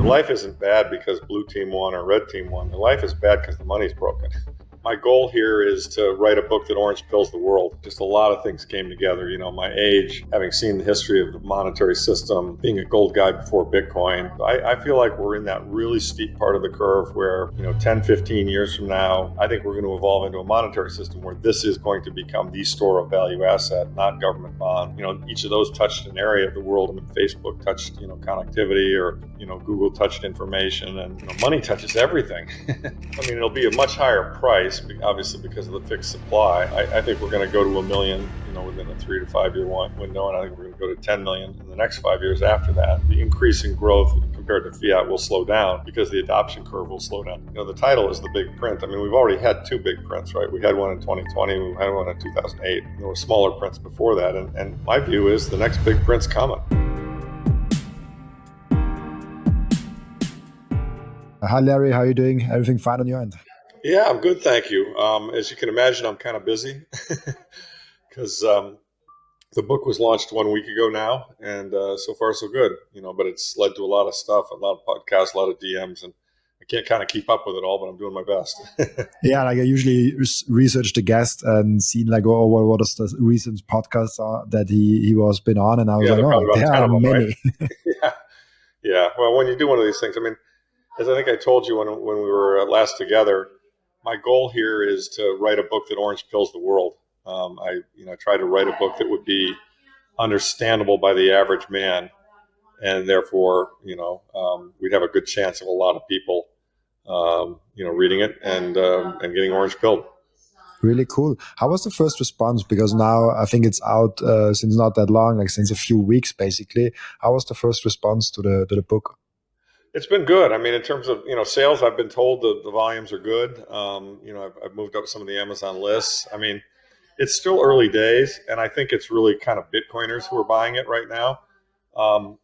life isn't bad because blue team won or red team won. The life is bad because the money's broken. My goal here is to write a book that orange pills the world. Just a lot of things came together. You know, my age, having seen the history of the monetary system, being a gold guy before Bitcoin, I feel like we're in that really steep part of the curve where, 10, 15 years from now, I think we're going to evolve into a monetary system where this is going to become the store of value asset, not government bond. Each of those touched an area of the world. I mean, Facebook touched, connectivity, or, Google touched information, and, money touches everything. I mean, it'll be a much higher price, obviously, because of the fixed supply. I think we're going to go to 1 million, within a 3 to 5 year window, and I think we're going to go to 10 million in the next 5 years after that. The increase in growth compared to fiat will slow down because the adoption curve will slow down. The title is the big print. I mean, we've already had 2 big prints, right? We had one in 2020, we had one in 2008. There were smaller prints before that, and my view is the next big print's coming. Hi, Larry. How are you doing? Everything fine on your end? Yeah, I'm good, thank you. As you can imagine, I'm kind of busy because the book was launched 1 week ago now, and so far so good. But it's led to a lot of stuff, a lot of podcasts, a lot of DMs, and I can't kind of keep up with it all, but I'm doing my best. Yeah, like I usually research the guest and see what is the recent podcast that he was been on, and I was there are many. Right? Yeah. Well, when you do one of these things, I mean, as I think I told you when we were last together, my goal here is to write a book that orange pills the world. I try to write a book that would be understandable by the average man, and therefore, we'd have a good chance of a lot of people, reading it and getting orange pilled. Really cool. How was the first response? Because now I think it's out since not that long, like since a few weeks, basically. How was the first response to the book? It's been good. I mean, in terms of, sales, I've been told the volumes are good. I've moved up some of the Amazon lists. I mean, it's still early days, and I think it's really kind of Bitcoiners who are buying it right now. I'm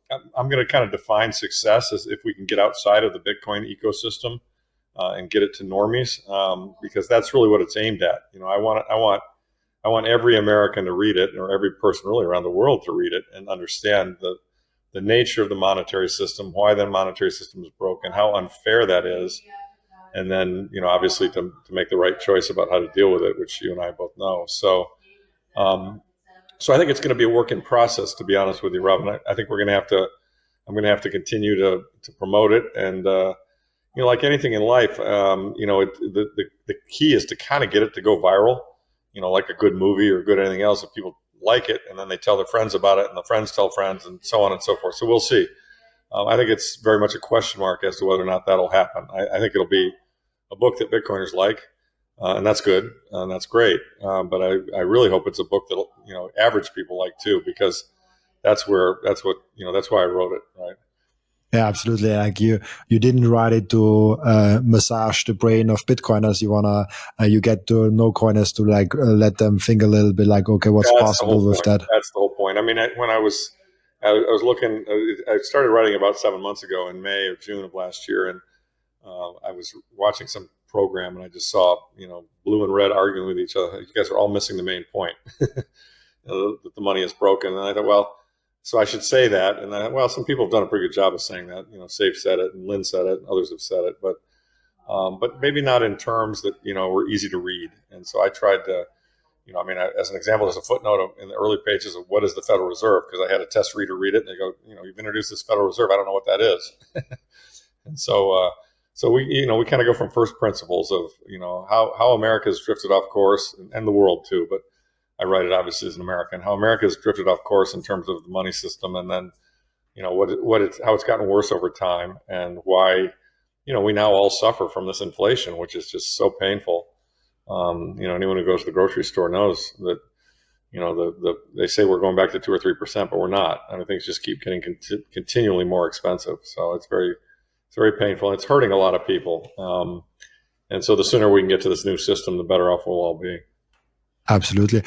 going to kind of define success as if we can get outside of the Bitcoin ecosystem and get it to normies, because that's really what it's aimed at. I want every American to read it, or every person really around the world to read it and understand the nature of the monetary system, why the monetary system is broken, how unfair that is, and then, obviously to make the right choice about how to deal with it, which you and I both know. So I think it's going to be a work in process, to be honest with you, Rob. And I think I'm going to have to continue to promote it. And, like anything in life, the key is to kind of get it to go viral, like a good movie or good anything else. If people like it, and then they tell their friends about it, and the friends tell friends, and so on and so forth. So we'll see. I think it's very much a question mark as to whether or not that'll happen. I think it'll be a book that Bitcoiners like, and that's good, and that's great. But I really hope it's a book that average people like too, because that's why I wrote it, right? Yeah, absolutely. Like you didn't write it to massage the brain of Bitcoiners. You get to know coiners to let them think a little bit, like, okay, what's possible with that? That's the whole point. I mean, when I was looking, I started writing about 7 months ago in May or June of last year, and I was watching some program, and I just saw blue and red arguing with each other. You guys are all missing the main point, that the money is broken. And I thought, well, so I should say that. And then, well, some people have done a pretty good job of saying that. Seyr said it, and Lynn said it, and others have said it, but maybe not in terms that were easy to read. And so I tried to, as an example, there's a footnote in the early pages of what is the Federal Reserve, because I had a test reader read it, and they go, you've introduced this Federal Reserve, I don't know what that is. And so we kind of go from first principles of how America's drifted off course, and the world too, but I write it obviously as an American, how America's drifted off course in terms of the money system, and then how it's gotten worse over time, and why we now all suffer from this inflation, which is just so painful. Anyone who goes to the grocery store knows that they say we're going back to 2 or 3%, but we're not. I mean, things just keep getting continually more expensive. So it's very painful, and it's hurting a lot of people. And so the sooner we can get to this new system, the better off we'll all be. Absolutely.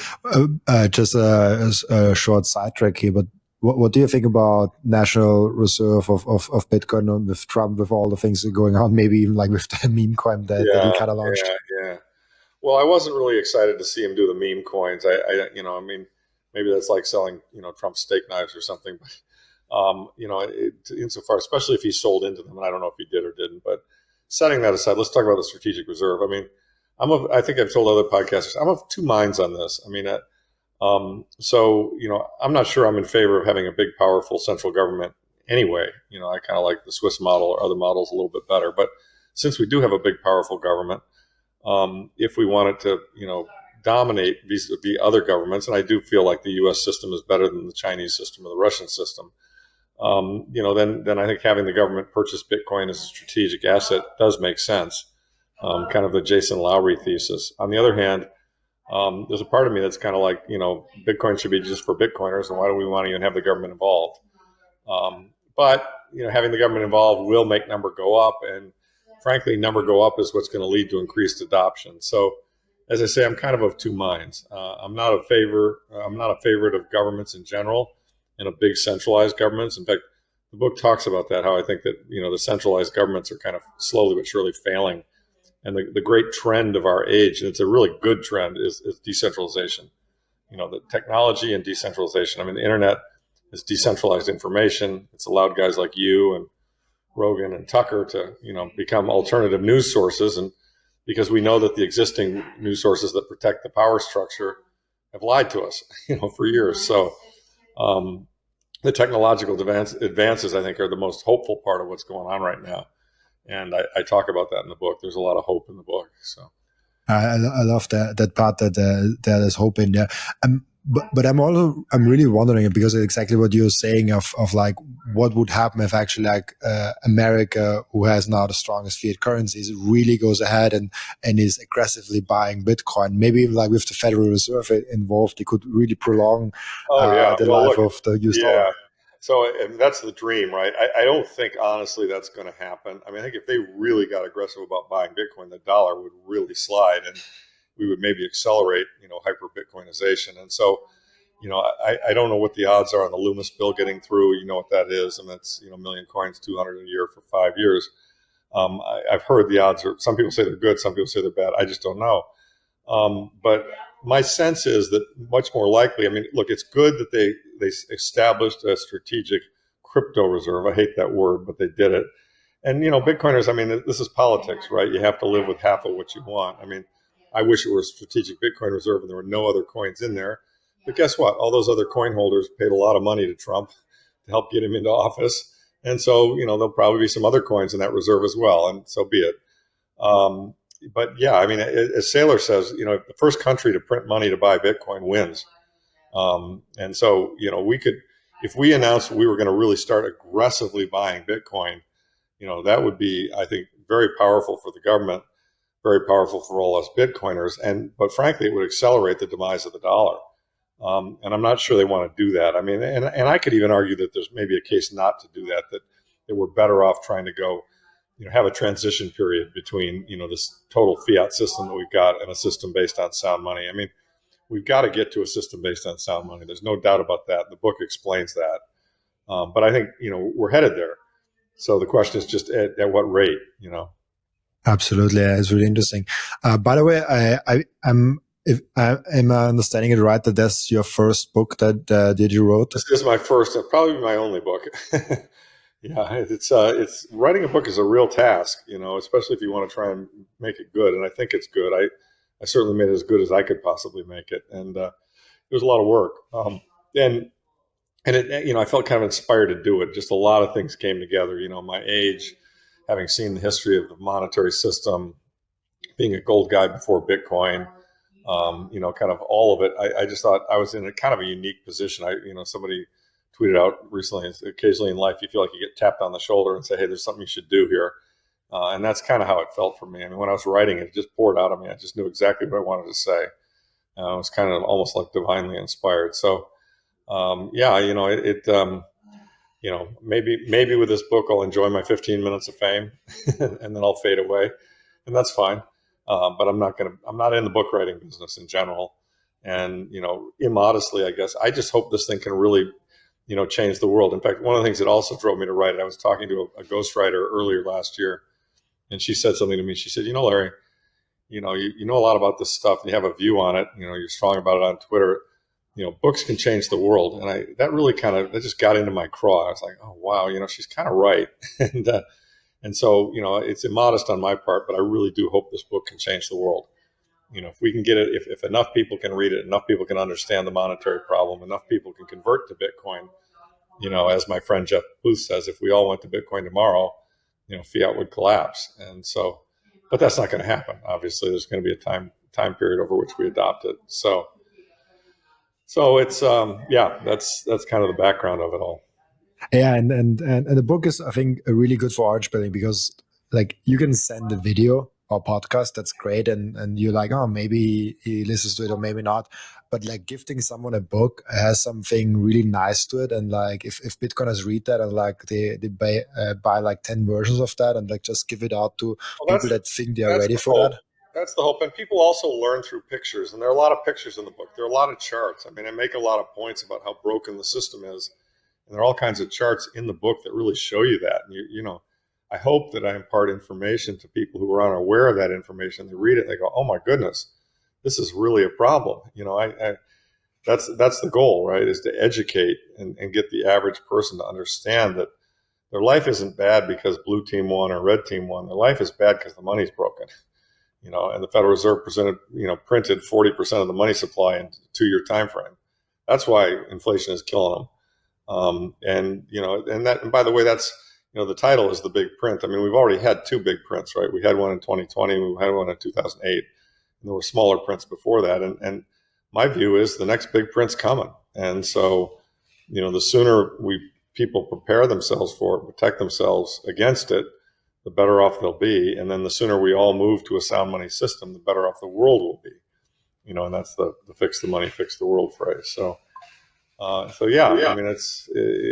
Just a short sidetrack here, but what do you think about national reserve of Bitcoin with Trump, with all the things going on, maybe even like with the meme coin that he kind of launched? Yeah. Well, I wasn't really excited to see him do the meme coins. I maybe that's like selling, Trump steak knives or something. Insofar, especially if he sold into them, and I don't know if he did or didn't. But setting that aside, let's talk about the strategic reserve. I mean, I think I've told other podcasters, I'm of two minds on this. I mean, I'm not sure I'm in favor of having a big, powerful central government anyway. I kind of like the Swiss model or other models a little bit better. But since we do have a big, powerful government, if we wanted to, dominate vis-a-vis other governments, and I do feel like the U.S. system is better than the Chinese system or the Russian system, then I think having the government purchase Bitcoin as a strategic asset does make sense. Kind of the Jason Lowry thesis. On the other hand, there's a part of me that's kind of like, Bitcoin should be just for Bitcoiners, and why do we want to even have the government involved? But having the government involved will make number go up, and frankly, number go up is what's going to lead to increased adoption. So, as I say, I'm kind of two minds. I'm not a favorite of governments in general, and of big centralized governments. In fact, the book talks about that. How I think that the centralized governments are kind of slowly but surely failing, and the great trend of our age, and it's a really good trend, is decentralization. The technology and decentralization. I mean, the internet is decentralized information. It's allowed guys like you and Rogan and Tucker to become alternative news sources, and because we know that the existing news sources that protect the power structure have lied to us for years. So the technological advances I think are the most hopeful part of what's going on right now, and I talk about that in the book. There's a lot of hope in the book. So I love that part that there's hope in there. But I'm really wondering, because of exactly what you're saying of like what would happen if actually like America, who has now the strongest fiat currencies, really goes ahead and is aggressively buying Bitcoin. Maybe even like with the Federal Reserve involved, they could really prolong the life of the US dollar. So and that's the dream, right? I don't think honestly that's going to happen. I mean, I think if they really got aggressive about buying Bitcoin, the dollar would really slide, and we would maybe accelerate, hyper Bitcoinization. And so, I don't know what the odds are on the Loomis bill getting through. You know what that is, and that's a million coins, 200 a year for 5 years. I've heard the odds are. Some people say they're good, some people say they're bad. I just don't know. But my sense is that much more likely. I mean, look, it's good that they established a strategic crypto reserve. I hate that word, but they did it. And Bitcoiners. I mean, this is politics, right? You have to live with half of what you want. I mean, I wish it were a strategic Bitcoin reserve and there were no other coins in there. But guess what? All those other coin holders paid a lot of money to Trump to help get him into office. And so, there'll probably be some other coins in that reserve as well. And so be it. But yeah, I mean, as Seyr says, the first country to print money to buy Bitcoin wins. And so, we could, if we announced we were going to really start aggressively buying Bitcoin, that would be, I think, very powerful for the government, very powerful for all us Bitcoiners. But frankly, it would accelerate the demise of the dollar. And I'm not sure they want to do that. I mean, and I could even argue that there's maybe a case not to do that we're better off trying to go, have a transition period between, this total fiat system that we've got and a system based on sound money. I mean, we've got to get to a system based on sound money. There's no doubt about that. The book explains that. But I think, we're headed there. So the question is just at what rate, Absolutely. It's really interesting. By the way, am I understanding it right that that's your first book that you wrote? This is my first, probably my only book. Yeah, it's writing a book is a real task, especially if you want to try and make it good. And I think it's good. I certainly made it as good as I could possibly make it, and it was a lot of work. And it, I felt kind of inspired to do it. Just a lot of things came together. My age, having seen the history of the monetary system, being a gold guy before Bitcoin, kind of all of it. I just thought I was in a kind of a unique position. Somebody tweeted out recently, occasionally in life, you feel like you get tapped on the shoulder and say, hey, there's something you should do here. And that's kind of how it felt for me. I mean, when I was writing it just poured out of me. I just knew exactly what I wanted to say. It was kind of almost like divinely inspired. So, maybe with this book, I'll enjoy my 15 minutes of fame and then I'll fade away, and that's fine. But I'm not in the book writing business in general. And, immodestly, I guess, I just hope this thing can really, change the world. In fact, one of the things that also drove me to write it, I was talking to a ghostwriter earlier last year, and she said something to me. She said, Larry, you know a lot about this stuff and you have a view on it, you're strong about it on Twitter. books can change the world. And that really that just got into my craw. I was like, oh, wow, she's kind of right. and, and so, it's immodest on my part, but I really do hope this book can change the world. If we can get it, if enough people can read it, enough people can understand the monetary problem, enough people can convert to Bitcoin, as my friend Jeff Booth says, if we all went to Bitcoin tomorrow, fiat would collapse. And so, but that's not going to happen. Obviously, there's going to be a time period over which we adopt it. So it's that's kind of the background of it all. Yeah, and the book is, I think, a really good for orange pilling, because like you can send a video or podcast, that's great, and you're like, oh, maybe he listens to it or maybe not. But like gifting someone a book has something really nice to it, and like if Bitcoiners read that and like they buy like 10 versions of that and like just give it out to people that think they are ready for that. That's the hope. And people also learn through pictures, and there are a lot of pictures in the book. There are a lot of charts. I mean, I make a lot of points about how broken the system is. And there are all kinds of charts in the book that really show you that. And I hope that I impart information to people who are unaware of that information. They read it and they go, "Oh my goodness, this is really a problem." That's the goal, right? Is to educate and get the average person to understand that their life isn't bad because blue team won or red team won. Their life is bad because the money's broken. And the Federal Reserve printed 40% of the money supply in a 2-year time frame. That's why inflation is killing them. And by the way, that's, the title is The Big Print. I mean, we've already had 2 big prints, right? We had one in 2020, we had one in 2008, and there were smaller prints before that. And my view is the next big print's coming. And so, the sooner people prepare themselves for it, protect themselves against it, the better off they'll be. And then the sooner we all move to a sound money system, the better off the world will be. And that's the fix the money, fix the world phrase. So yeah, I mean, it's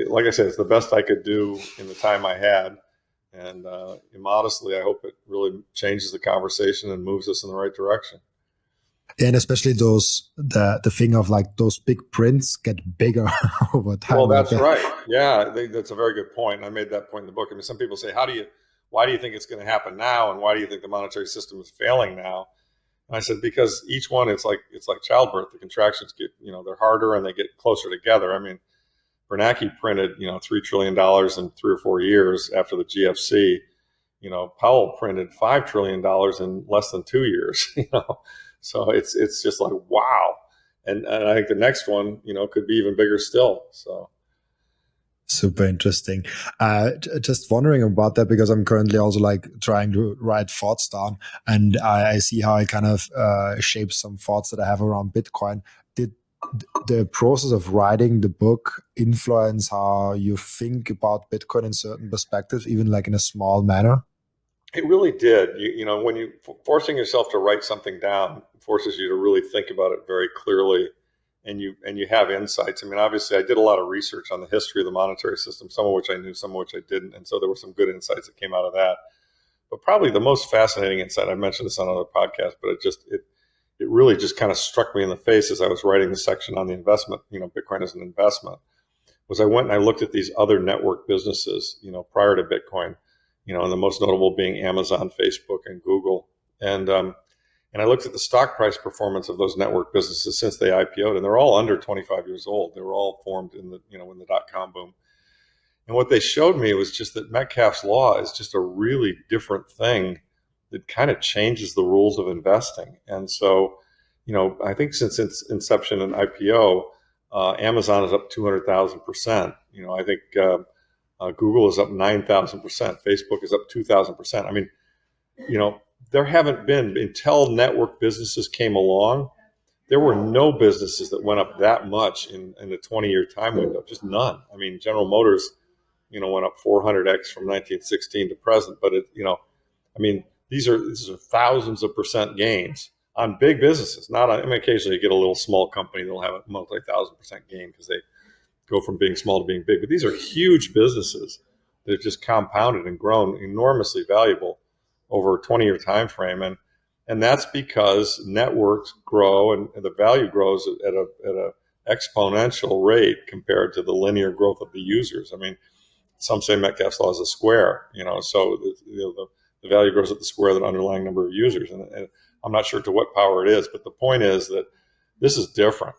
like I said, it's the best I could do in the time I had. And immodestly, I hope it really changes the conversation and moves us in the right direction. And especially the thing of like those big prints get bigger over time. Well, that's right. Yeah, that's a very good point. And I made that point in the book. I mean, some people say, why do you think it's going to happen now? And why do you think the monetary system is failing now? And I said, because each one, it's like childbirth. The contractions get, they're harder and they get closer together. I mean, Bernanke printed, $3 trillion in 3 or 4 years after the GFC. Powell printed $5 trillion in less than 2 years. So it's just like, wow. And I think the next one, could be even bigger still. So. Super interesting. Just wondering about that, because I'm currently also like trying to write thoughts down, and I see how it kind of shapes some thoughts that I have around Bitcoin. Did the process of writing the book influence how you think about Bitcoin in certain perspectives, even like in a small manner? It really did. When you forcing yourself to write something down forces you to really think about it very clearly. And you have insights. I mean, obviously, I did a lot of research on the history of the monetary system, some of which I knew, some of which I didn't. And so there were some good insights that came out of that. But probably the most fascinating insight, I mentioned this on another podcast, but it really just kind of struck me in the face as I was writing the section on the investment, Bitcoin as an investment, was I went and I looked at these other network businesses, prior to Bitcoin, and the most notable being Amazon, Facebook, and Google. And I looked at the stock price performance of those network businesses since they IPO'd, and they're all under 25 years old. They were all formed in the dot-com boom. And what they showed me was just that Metcalfe's law is just a really different thing that kind of changes the rules of investing. And so, I think since its inception and IPO, Amazon is up 200,000%. I think Google is up 9,000%. Facebook is up 2,000%. I mean, there haven't been, until network businesses came along, there were no businesses that went up that much in a 20-year time window, just none. I mean, General Motors, went up 400x from 1916 to present, but these are thousands of percent gains on big businesses. Not on, occasionally you get a little small company that'll have a multi-1,000% gain because they go from being small to being big, but these are huge businesses that have just compounded and grown enormously valuable over a 20-year time frame, and that's because networks grow and the value grows at a exponential rate compared to the linear growth of the users. I mean, some say Metcalfe's law is a square, so the value grows at the square of the underlying number of users, and I'm not sure to what power it is, but the point is that this is different.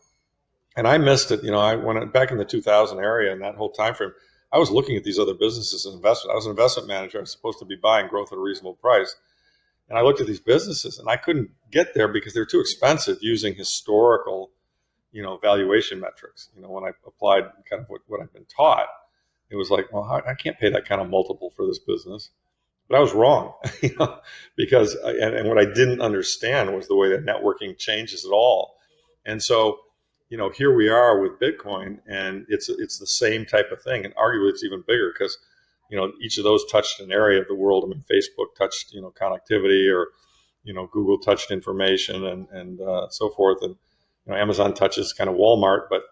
And I missed it. I went back in the 2000 area and that whole time frame. I was looking at these other businesses as investment. I was an investment manager. I was supposed to be buying growth at a reasonable price. And I looked at these businesses and I couldn't get there because they're too expensive using historical, valuation metrics. When I applied kind of what I've been taught, it was like, well, I can't pay that kind of multiple for this business. But I was wrong, because and what I didn't understand was the way that networking changes it all. And so, here we are with Bitcoin, and it's the same type of thing, and arguably it's even bigger because, each of those touched an area of the world. I mean, Facebook touched connectivity, or Google touched information, and so forth, and Amazon touches kind of Walmart, but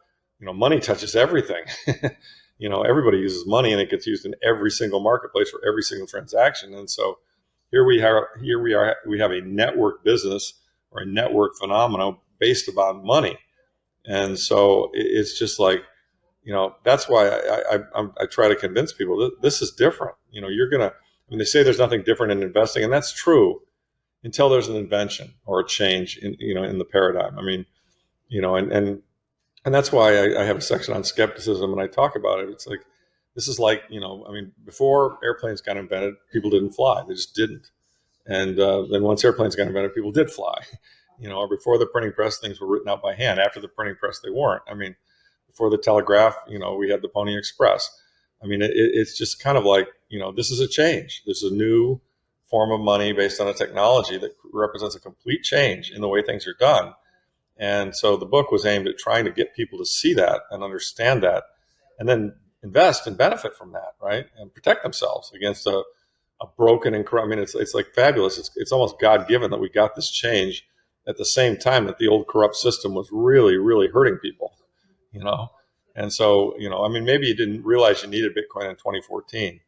money touches everything. Everybody uses money, and it gets used in every single marketplace for every single transaction. And so we have a network business or a network phenomenon based upon money. And so it's just like, that's why I try to convince people that this is different. They say there's nothing different in investing, and that's true until there's an invention or a change in the paradigm. I mean, and that's why I have a section on skepticism, and I talk about it. It's like, this is like, before airplanes got invented, people didn't fly. They just didn't. And then once airplanes got invented, people did fly. Or before the printing press, things were written out by hand. After the printing press, they weren't. I mean, before the telegraph, we had the Pony Express. I mean, it's just kind of like, this is a change. This is a new form of money based on a technology that represents a complete change in the way things are done. And so the book was aimed at trying to get people to see that and understand that, and then invest and benefit from that, right? And protect themselves against a broken and corrupt. I mean, it's like fabulous. It's almost God-given that we got this change at the same time that the old corrupt system was really, really hurting people, And so, maybe you didn't realize you needed Bitcoin in 2014,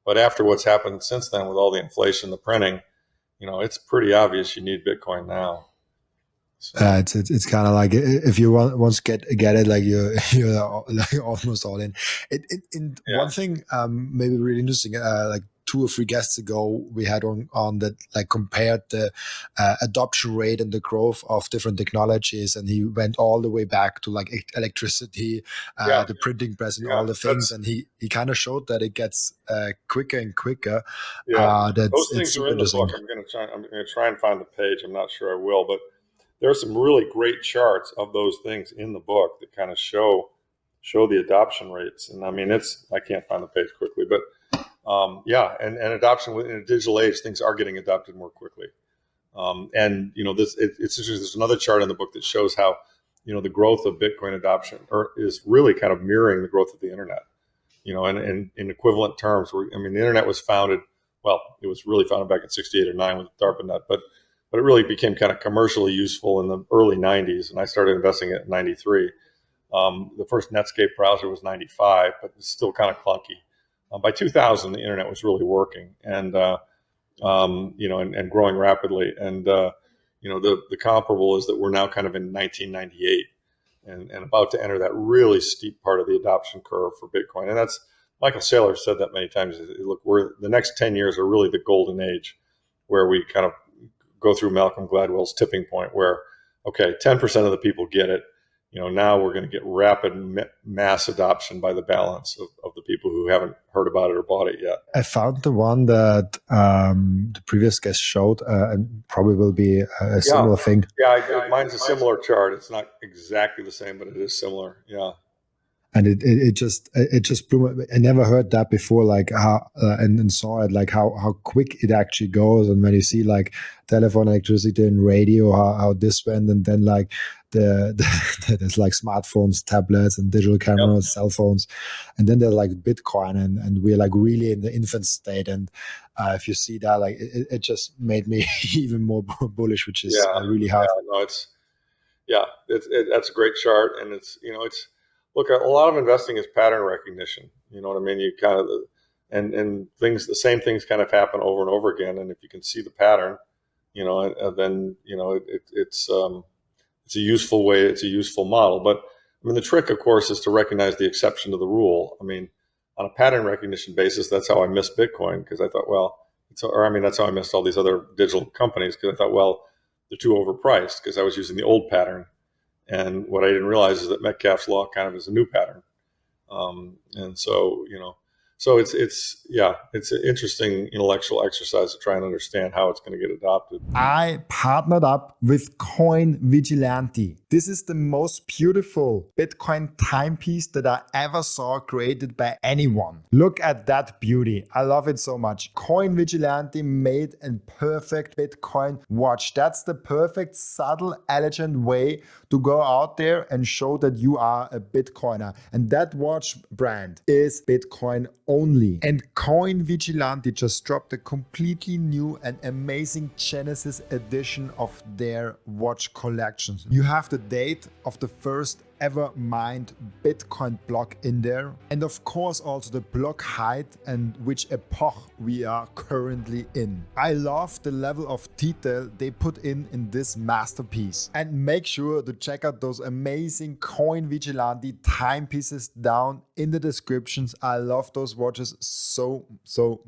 but after what's happened since then with all the inflation, the printing, it's pretty obvious you need Bitcoin now. So. It's kind of like, if you once get it, like you're like almost all in. One thing, maybe really interesting, like 2 or 3 guests ago, we had on that, like, compared the adoption rate and the growth of different technologies, and he went all the way back to like electricity, the printing press, and all the things, and he kind of showed that it gets quicker and quicker. Those things are in the book. I'm going to try and find the page. I'm not sure I will, but there are some really great charts of those things in the book that kind of show the adoption rates. And I mean, I can't find the page quickly, but and adoption in a digital age, things are getting adopted more quickly. And it's interesting. There's another chart in the book that shows how the growth of Bitcoin adoption is really kind of mirroring the growth of the internet. And in equivalent terms, the internet was founded. Well, it was really founded back in '68 or '9 with DARPANET, but it really became kind of commercially useful in the early 90s, and I started investing in '93. The first Netscape browser was '95, but it's still kind of clunky. By 2000, the internet was really working, and and growing rapidly. And the comparable is that we're now kind of in 1998, and about to enter that really steep part of the adoption curve for Bitcoin. And that's, Michael Seyr said that many times. Look, the next 10 years are really the golden age, where we kind of go through Malcolm Gladwell's tipping point, where, okay, 10% of the people get it. Now we're going to get rapid mass adoption by the balance of the people who haven't heard about it or bought it yet. I found the one that the previous guest showed, and probably will be a similar thing. Yeah, mine's a similar chart. It's not exactly the same, but it is similar. Yeah. And it just blew me. I never heard that before, like how and saw it, like how quick it actually goes. And when you see like telephone, electricity, and radio, how this went, and then like there's like smartphones, tablets, and digital cameras, cell phones, and then there's like Bitcoin, and we're like really in the infant state. And if you see that, like it just made me even more bullish, which is really hard. That's a great chart, and it's. Look, a lot of investing is pattern recognition. You know what I mean? You kind of, and things, the same things kind of happen over and over again. And if you can see the pattern, then it's a useful way. It's a useful model. But the trick, of course, is to recognize the exception to the rule. On a pattern recognition basis, that's how I missed Bitcoin, because I thought, that's how I missed all these other digital companies, because I thought, well, they're too overpriced, because I was using the old pattern. And what I didn't realize is that Metcalfe's law kind of is a new pattern. And so, so it's an interesting intellectual exercise to try and understand how it's going to get adopted. I partnered up with Coin Vigilante. This is the most beautiful Bitcoin timepiece that I ever saw created by anyone. Look at that beauty. I love it so much. Coin Vigilante made a perfect Bitcoin watch. That's the perfect, subtle, elegant way to go out there and show that you are a Bitcoiner. And that watch brand is Bitcoin only. And Coin Vigilante just dropped a completely new and amazing Genesis edition of their watch collections. You have the date of the first ever mined Bitcoin block in there, and of course also the block height and which epoch we are currently in. I love the level of detail they put in this masterpiece, and make sure to check out those amazing Coin Vigilante timepieces down in the descriptions. I love those watches so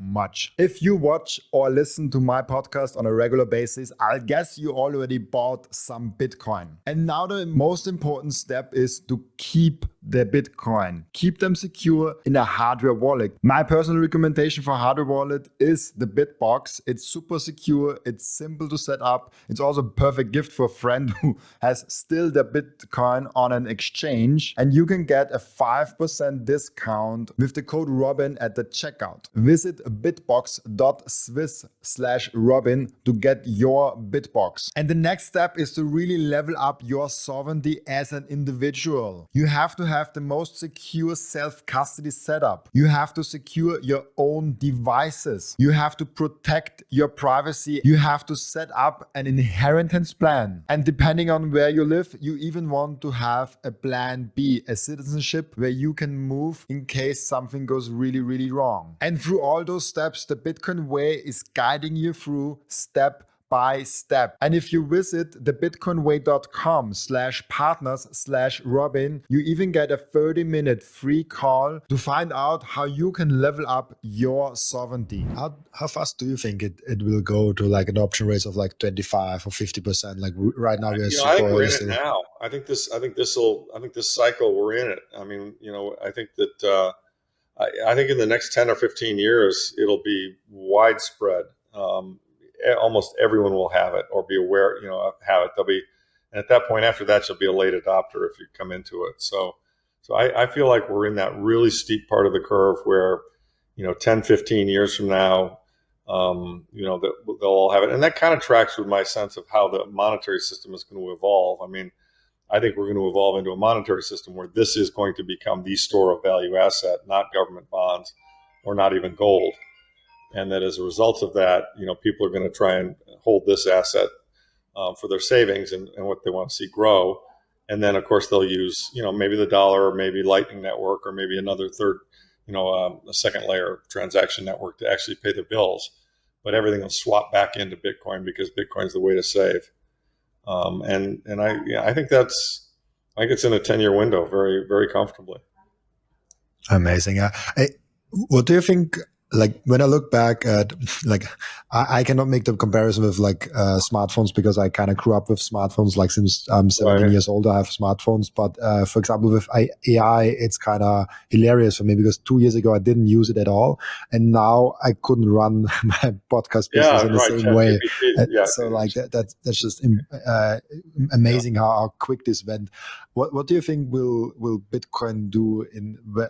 much. If you watch or listen to my podcast on a regular basis, I guess you already bought some Bitcoin. And now the most important step is to keep the Bitcoin. Keep them secure in a hardware wallet. My personal recommendation for hardware wallet is the BitBox. It's super secure. It's simple to set up. It's also a perfect gift for a friend who has still the Bitcoin on an exchange. And you can get a 5% discount with the code Robin at the checkout. Visit bitbox.swiss/Robin to get your BitBox. And the next step is to really level up your sovereignty as an individual. You have to have the most secure self-custody setup. You have to secure your own devices. You have to protect your privacy. You have to set up an inheritance plan. And depending on where you live, you even want to have a plan B, a citizenship where you can move in case something goes really wrong. And through all those steps, the Bitcoin way is guiding you through step by step. And if you visit thebitcoinway.com/partners/Robin, you even get a 30-minute free call to find out how you can level up your sovereignty. How fast do you think it will go to like adoption rates of like 25 or 50%? Like right now we're super I think we're in still. it now. I think this cycle we're in it. I mean, I think that I think in the next 10 or 15 years it'll be widespread. Almost everyone will have it or be aware, have it. And at that point, after that, you'll be a late adopter if you come into it. So I feel like we're in that really steep part of the curve where, 10, 15 years from now, that they'll all have it. And that kind of tracks with my sense of how the monetary system is going to evolve. I mean, I think we're going to evolve into a monetary system where this is going to become the store of value asset, not government bonds or not even gold. And that as a result of that, people are going to try and hold this asset for their savings and what they want to see grow. And then, of course, they'll use, maybe the dollar or maybe Lightning Network or maybe another third, a second layer transaction network to actually pay their bills. But everything will swap back into Bitcoin because Bitcoin is the way to save. I think it's in a 10-year window very, very comfortably. Amazing. What do you think? Like when I look back at like, I cannot make the comparison with like smartphones because I kind of grew up with smartphones. Like since I'm 17 years old, I have smartphones. But for example, with AI, it's kind of hilarious for me because 2 years ago I didn't use it at all, and now I couldn't run my podcast business in the same way. So like that's just amazing how quick this went. What do you think will Bitcoin do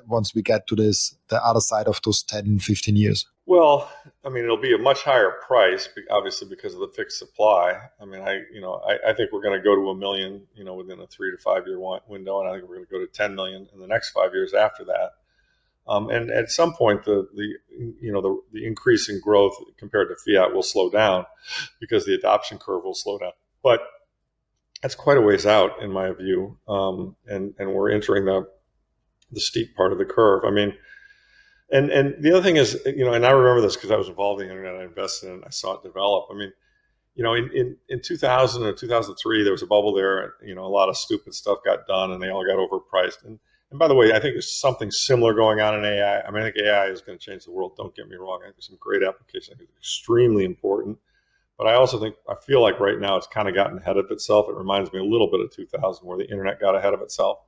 once we get to the other side of those 10, 15 years? Well, I mean, it'll be a much higher price, obviously, because of the fixed supply. I mean, I think we're going to go to 1 million, within a 3 to 5 year window, and I think we're going to go to 10 million in the next 5 years after that. And at some point, the increase in growth compared to fiat will slow down because the adoption curve will slow down. But that's quite a ways out, in my view, and we're entering the steep part of the curve. I mean. And the other thing is, and I remember this because I was involved in the internet. I invested in it. I saw it develop. I mean, in 2000 or 2003, there was a bubble there. A lot of stupid stuff got done, and they all got overpriced. And by the way, I think there's something similar going on in AI. I mean, I think AI is going to change the world. Don't get me wrong. I think there's some great applications. I think it's extremely important. But I also I feel like right now it's kind of gotten ahead of itself. It reminds me a little bit of 2000, where the internet got ahead of itself.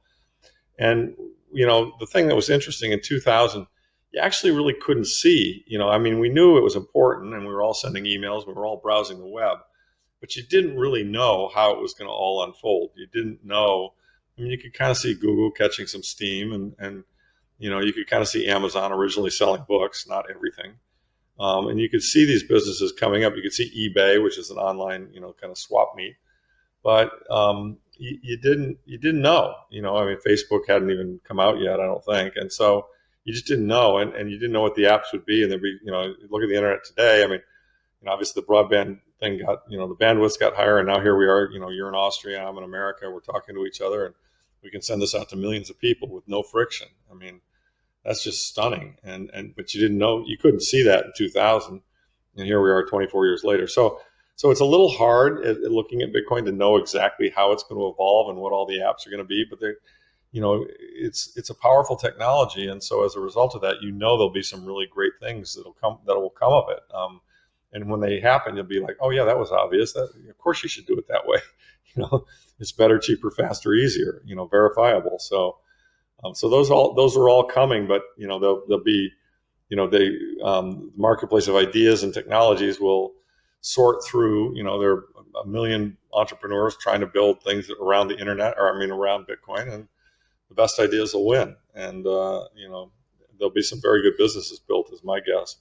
And the thing that was interesting in 2000, you actually really couldn't see. I mean, we knew it was important, and we were all sending emails, we were all browsing the web, but you didn't really know how it was going to all unfold. You didn't know. I mean, you could kind of see Google catching some steam, and you could kind of see Amazon originally selling books, not everything. And you could see these businesses coming up. You could see eBay, which is an online, kind of swap meet. But you didn't know. I mean, Facebook hadn't even come out yet, I don't think, and so you just didn't know, and you didn't know what the apps would be. And there'd be, look at the internet today. I mean, obviously the broadband thing got, the bandwidth got higher, and now here we are. You're in Austria, I'm in America. We're talking to each other, and we can send this out to millions of people with no friction. I mean, that's just stunning. But you didn't know, you couldn't see that in 2000, and here we are 24 years later. So it's a little hard at looking at Bitcoin to know exactly how it's going to evolve and what all the apps are going to be. But it's a powerful technology, and so as a result of that, there'll be some really great things that will come of it. And when they happen, you'll be like, oh yeah, that was obvious. That of course you should do it that way. It's better, cheaper, faster, easier. Verifiable. So those are all coming, but they'll be, the marketplace of ideas and technologies will sort through. There are a million entrepreneurs trying to build things around the internet, around Bitcoin, and the best ideas will win. And there'll be some very good businesses built, is my guess.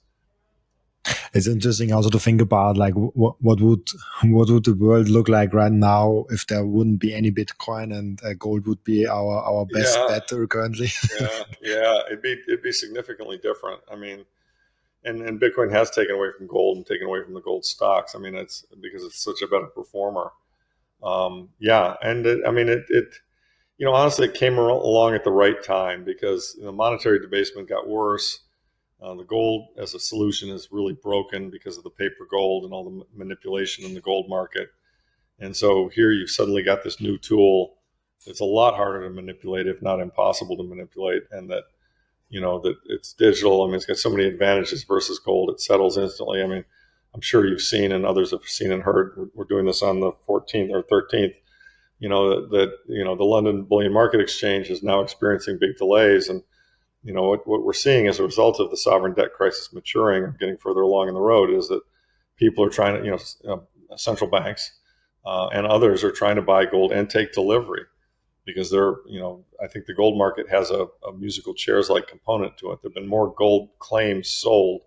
It's interesting also to think about, like, what would the world look like right now if there wouldn't be any Bitcoin, and gold would be our best bet currently. Yeah, it'd be significantly different. I mean, and Bitcoin has taken away from gold and taken away from the gold stocks. I mean, it's because it's such a better performer. Honestly, it came along at the right time, because monetary debasement got worse. The gold as a solution is really broken because of the paper gold and all the manipulation in the gold market. And so here you've suddenly got this new tool that's a lot harder to manipulate, if not impossible to manipulate, and that that it's digital. I mean, it's got so many advantages versus gold. It settles instantly. I mean, I'm sure you've seen, and others have seen and heard, we're doing this on the 14th or 13th, that the London Bullion Market Exchange is now experiencing big delays. And what we're seeing as a result of the sovereign debt crisis maturing and getting further along in the road is that people are trying to, central banks and others are trying to buy gold and take delivery, because they're, I think the gold market has a musical chairs-like component to it. There have been more gold claims sold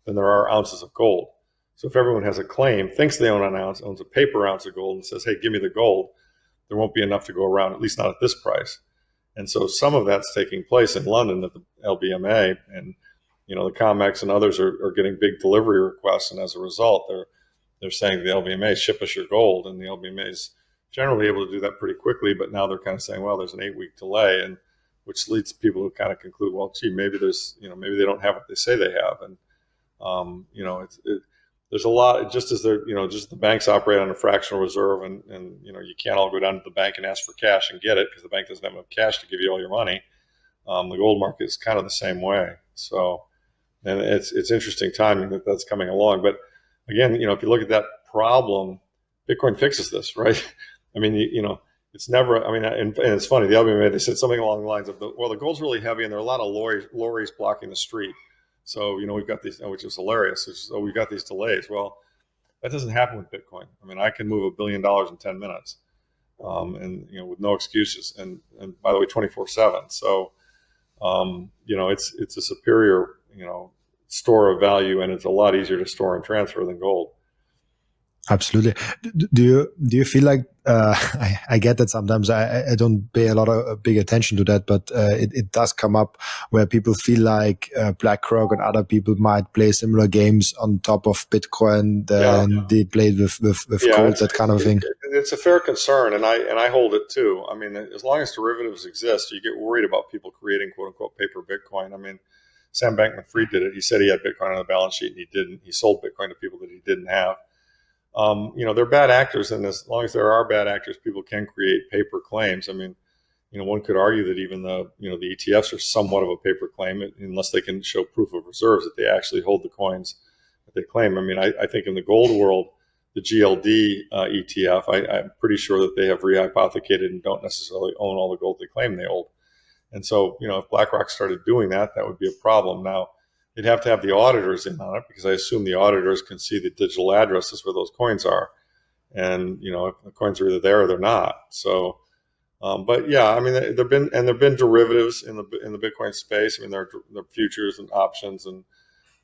than there are ounces of gold. So if everyone has a claim, thinks they own an ounce, owns a paper ounce of gold, and says, hey, give me the gold, there won't be enough to go around, at least not at this price. And so some of that's taking place in London at the LBMA, and the COMEX and others are getting big delivery requests, and as a result, they're saying to the LBMA, ship us your gold, and the LBMA is generally able to do that pretty quickly. But now they're kind of saying, well, there's an 8-week delay, and which leads people to kind of conclude, well, gee, maybe maybe they don't have what they say they have, and there's a lot, just as just the banks operate on a fractional reserve, and you can't all go down to the bank and ask for cash and get it, because the bank doesn't have enough cash to give you all your money. The gold market is kind of the same way. So, and it's interesting timing that's coming along. But again, if you look at that problem, Bitcoin fixes this, right? I mean, it's never. I mean, and it's funny. The LBMA, they said something along the lines of, the gold's really heavy, and there are a lot of lorries blocking the street. So, we've got these, which is hilarious. So we've got these delays. Well, that doesn't happen with Bitcoin. I mean, I can move $1 billion in 10 minutes, and with no excuses. And by the way, 24/7. So, it's a superior, store of value, and it's a lot easier to store and transfer than gold. Absolutely. Do you feel like I get that sometimes I don't pay a lot of big attention to that, but it does come up where people feel like BlackRock and other people might play similar games on top of Bitcoin than they played with gold, that kind of thing. It's a fair concern, and I hold it too. I mean, as long as derivatives exist, you get worried about people creating quote unquote paper Bitcoin. I mean, Sam Bankman-Fried did it. He said he had Bitcoin on the balance sheet, and he didn't. He sold Bitcoin to people that he didn't have. They're bad actors, and as long as there are bad actors, people can create paper claims. I mean, one could argue that even the ETFs are somewhat of a paper claim, unless they can show proof of reserves that they actually hold the coins that they claim. I mean, I think in the gold world, the GLD ETF. I'm pretty sure that they have rehypothecated and don't necessarily own all the gold they claim they hold. And so, if BlackRock started doing that, that would be a problem. Now, they'd have to have the auditors in on it, because I assume the auditors can see the digital addresses where those coins are. And, if the coins are either there or they're not. So, but yeah, I mean, there've been derivatives in the Bitcoin space. I mean, there are futures and options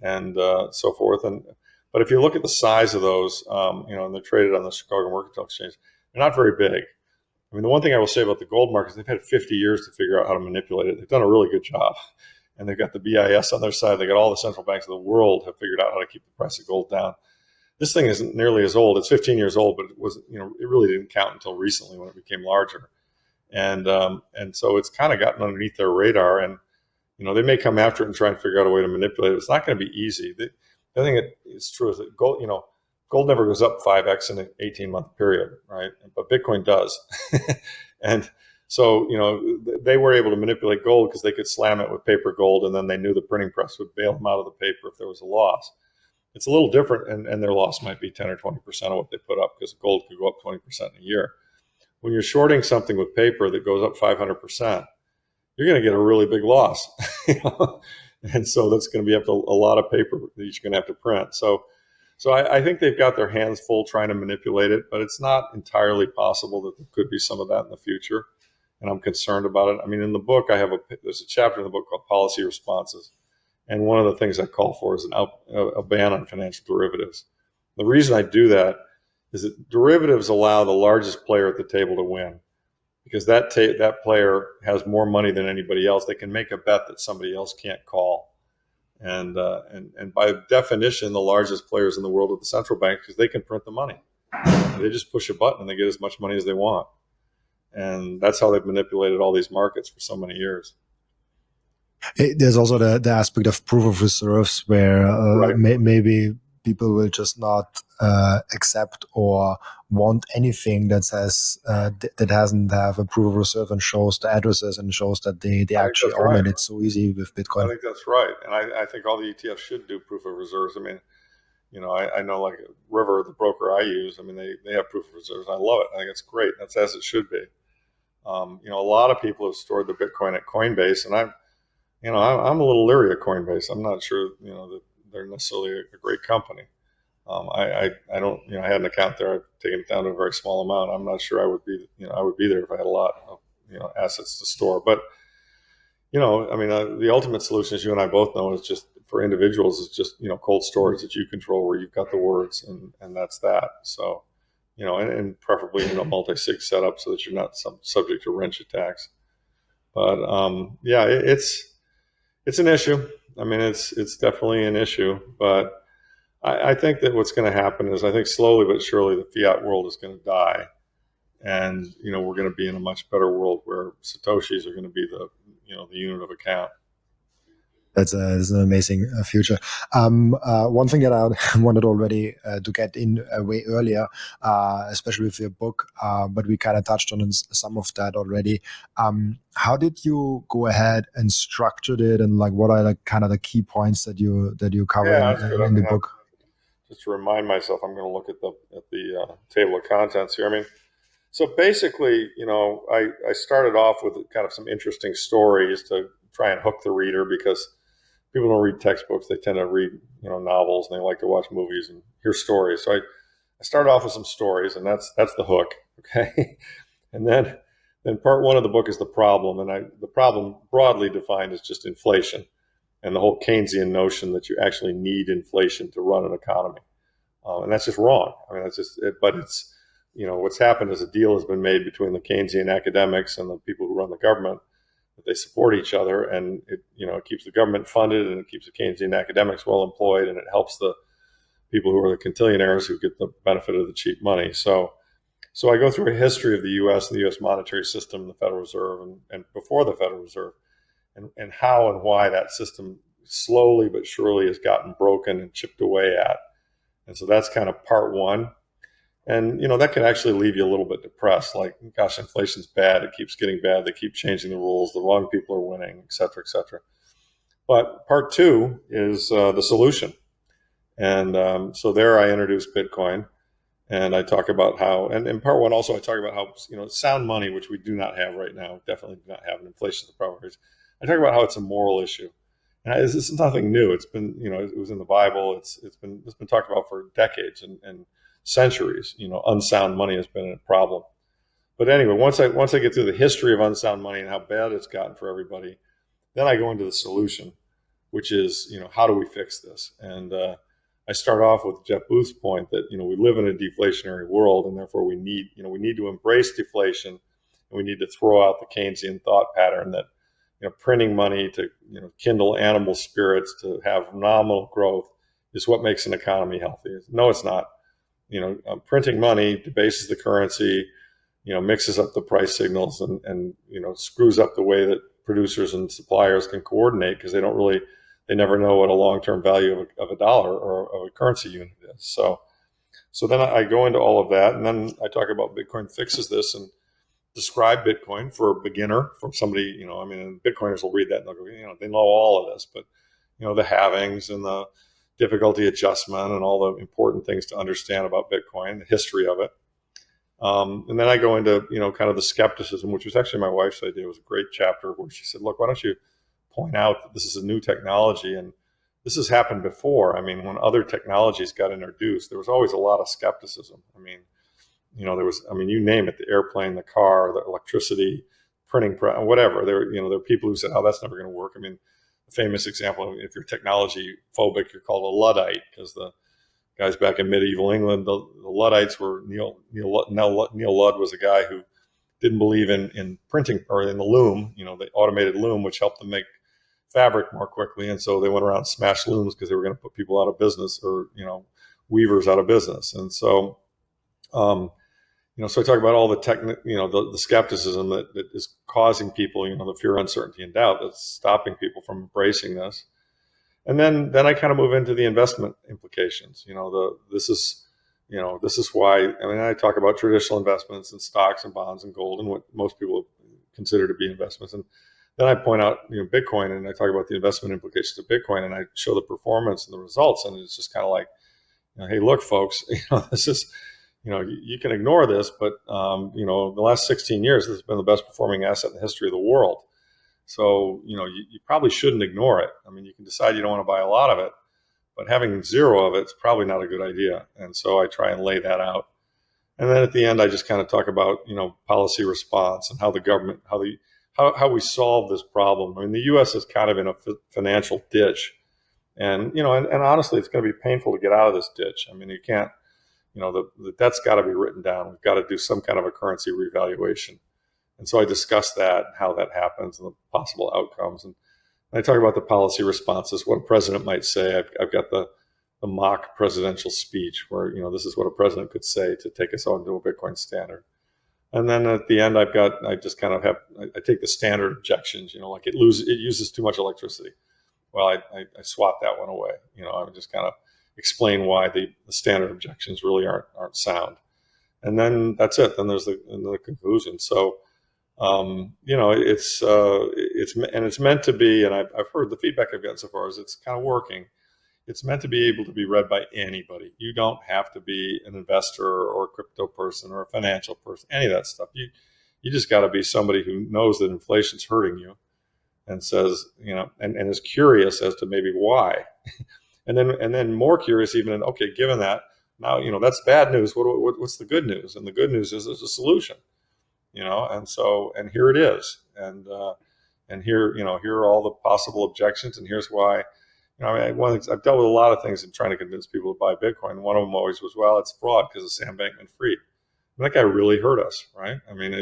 and so forth. But if you look at the size of those, and they're traded on the Chicago Mercantile Exchange, they're not very big. I mean, the one thing I will say about the gold markets, they've had 50 years to figure out how to manipulate it. They've done a really good job. And they've got the BIS on their side. They got all the central banks of the world have figured out how to keep the price of gold down. This thing isn't nearly as old. It's 15 years old, but it really didn't count until recently when it became larger. And so it's kind of gotten underneath their radar. And, they may come after it and try and figure out a way to manipulate it. It's not going to be easy. The thing that is true is that gold never goes up 5x in an 18-month period, right? But Bitcoin does. And so, they were able to manipulate gold because they could slam it with paper gold, and then they knew the printing press would bail them out of the paper if there was a loss. It's a little different, and their loss might be 10 or 20% of what they put up, because gold could go up 20% in a year. When you're shorting something with paper that goes up 500%, you're going to get a really big loss. And so that's going to be up to a lot of paper that you're going to have to print. So I think they've got their hands full trying to manipulate it, but it's not entirely possible that there could be some of that in the future. And I'm concerned about it. I mean, in the book, there's a chapter in the book called Policy Responses. And one of the things I call for is a ban on financial derivatives. The reason I do that is that derivatives allow the largest player at the table to win, because that player has more money than anybody else. They can make a bet that somebody else can't call. And by definition, the largest players in the world are the central banks, because they can print the money. They just push a button and they get as much money as they want. And that's how they've manipulated all these markets for so many years. There's also the aspect of proof of reserves, where Right. maybe people will just not accept or want anything that says that hasn't have a proof of reserve and shows the addresses and shows that they actually own it. It's so easy with Bitcoin. I think that's right. And I think all the ETFs should do proof of reserves. I mean, I know, like River, the broker I use, I mean, they have proof of reserves. I love it. I think it's great. That's as it should be. A lot of people have stored the Bitcoin at Coinbase, and I'm a little leery of Coinbase. I'm not sure, that they're necessarily a great company. I don't, I had an account there. I've taken it down to a very small amount. I'm not sure I would be there if I had a lot of, assets to store. But, the ultimate solution, as you and I both know, is just for individuals, is just, cold storage that you control, where you've got the words, and that's that. So, and preferably, multi-sig setup, so that you're not subject to wrench attacks. But, yeah, it's an issue. I mean, it's definitely an issue, but I think that what's going to happen is, I think slowly but surely the fiat world is going to die, and we're going to be in a much better world where Satoshis are going to be the unit of account. That's an amazing future. One thing that I wanted already to get in way earlier, especially with your book, but we kind of touched on some of that already. How did you go ahead and structured it, and like what are kind of the key points that you cover in the book? Just to remind myself, I'm going to look at the table of contents here. I mean, so basically, I started off with kind of some interesting stories to try and hook the reader, because people don't read textbooks. They tend to read, novels, and they like to watch movies and hear stories. So I started off with some stories, and that's the hook. Okay. And then part one of the book is the problem. And the problem, broadly defined, is just inflation, and the whole Keynesian notion that you actually need inflation to run an economy. And that's just wrong. I mean, that's just it. But it's, what's happened is a deal has been made between the Keynesian academics and the people who run the government, that they support each other, and it keeps the government funded, and it keeps the Keynesian academics well employed, and it helps the people who are the quintillionaires who get the benefit of the cheap money. So I go through a history of the U.S. and the U.S. monetary system, and the Federal Reserve, and before the Federal Reserve, and how and why that system slowly but surely has gotten broken and chipped away at. And so that's kind of part one. And, that can actually leave you a little bit depressed. Like, gosh, inflation's bad. It keeps getting bad. They keep changing the rules. The wrong people are winning, et cetera, et cetera. But part two is the solution. And so there I introduced Bitcoin. And I talk about how, and in part one also, I talk about how, sound money, which we do not have right now, definitely do not have, and inflation is the problem. I talk about how it's a moral issue. And this is nothing new. It's been, it was in the Bible. It's been talked about for decades and centuries. Unsound money has been a problem. But anyway, once I get through the history of unsound money and how bad it's gotten for everybody, then I go into the solution, which is, how do we fix this? And I start off with Jeff Booth's point that, we live in a deflationary world, and therefore we need to embrace deflation, and we need to throw out the Keynesian thought pattern that, printing money to, kindle animal spirits to have nominal growth is what makes an economy healthy. No, it's not. Printing money debases the currency, mixes up the price signals and screws up the way that producers and suppliers can coordinate, because they never know what a long-term value of a dollar or of a currency unit is. So then I go into all of that, and then I talk about Bitcoin fixes this and describe Bitcoin for a beginner, from somebody, Bitcoiners will read that and they'll go, they know all of this, but, the halvings and the difficulty adjustment and all the important things to understand about Bitcoin, the history of it. And then I go into, kind of the skepticism, which was actually my wife's idea. It was a great chapter where she said, look, why don't you point out that this is a new technology, and this has happened before. When other technologies got introduced, there was always a lot of skepticism. There was, you name it, the airplane, the car, the electricity, printing, whatever. There were people who said, oh, that's never going to work. The famous example, if you're technology phobic, you're called a Luddite, because the guys back in medieval England, the Luddites were Neil Ludd was a guy who didn't believe in printing, or in the loom, the automated loom, which helped them make fabric more quickly. And so they went around and smashed looms because they were going to put people out of business, or, weavers out of business. And so, so I talk about all the the skepticism that is causing people, the fear, uncertainty, and doubt that's stopping people from embracing this. And then I kind of move into the investment implications. This is why, I talk about traditional investments in stocks and bonds and gold and what most people consider to be investments. And then I point out, Bitcoin, and I talk about the investment implications of Bitcoin, and I show the performance and the results. And it's just kind of like, hey, look, folks, this is, you can ignore this, but, the last 16 years, this has been the best performing asset in the history of the world. So, you probably shouldn't ignore it. You can decide you don't want to buy a lot of it, but having zero of it is probably not a good idea. And so I try and lay that out. And then at the end, I just kind of talk about, policy response and how the government, how we solve this problem. The U.S. is kind of in a financial ditch. And, and honestly, it's going to be painful to get out of this ditch. You can't, the debt's got to be written down. We've got to do some kind of a currency revaluation. And so I discuss that, how that happens, and the possible outcomes. And I talk about the policy responses, what a president might say. I've got the mock presidential speech where, this is what a president could say to take us onto a Bitcoin standard. And then at the end, I take the standard objections, like it uses too much electricity. Well, I swat that one away. I would just kind of explain why the standard objections really aren't sound. And then that's it. Then there's the conclusion. So, it's meant to be, and I've heard the feedback I've gotten so far is it's kind of working. It's meant to be able to be read by anybody. You don't have to be an investor or a crypto person or a financial person, any of that stuff. You just got to be somebody who knows that inflation's hurting you, and says, and is curious as to maybe why, and then more curious even. Okay, given that, now that's bad news. What's the good news? And the good news is there's a solution. And here it is, and here are all the possible objections, and here's why. I've dealt with a lot of things in trying to convince people to buy Bitcoin. One of them always was, well, it's fraud because of Sam Bankman-Fried. That guy really hurt us, right? Because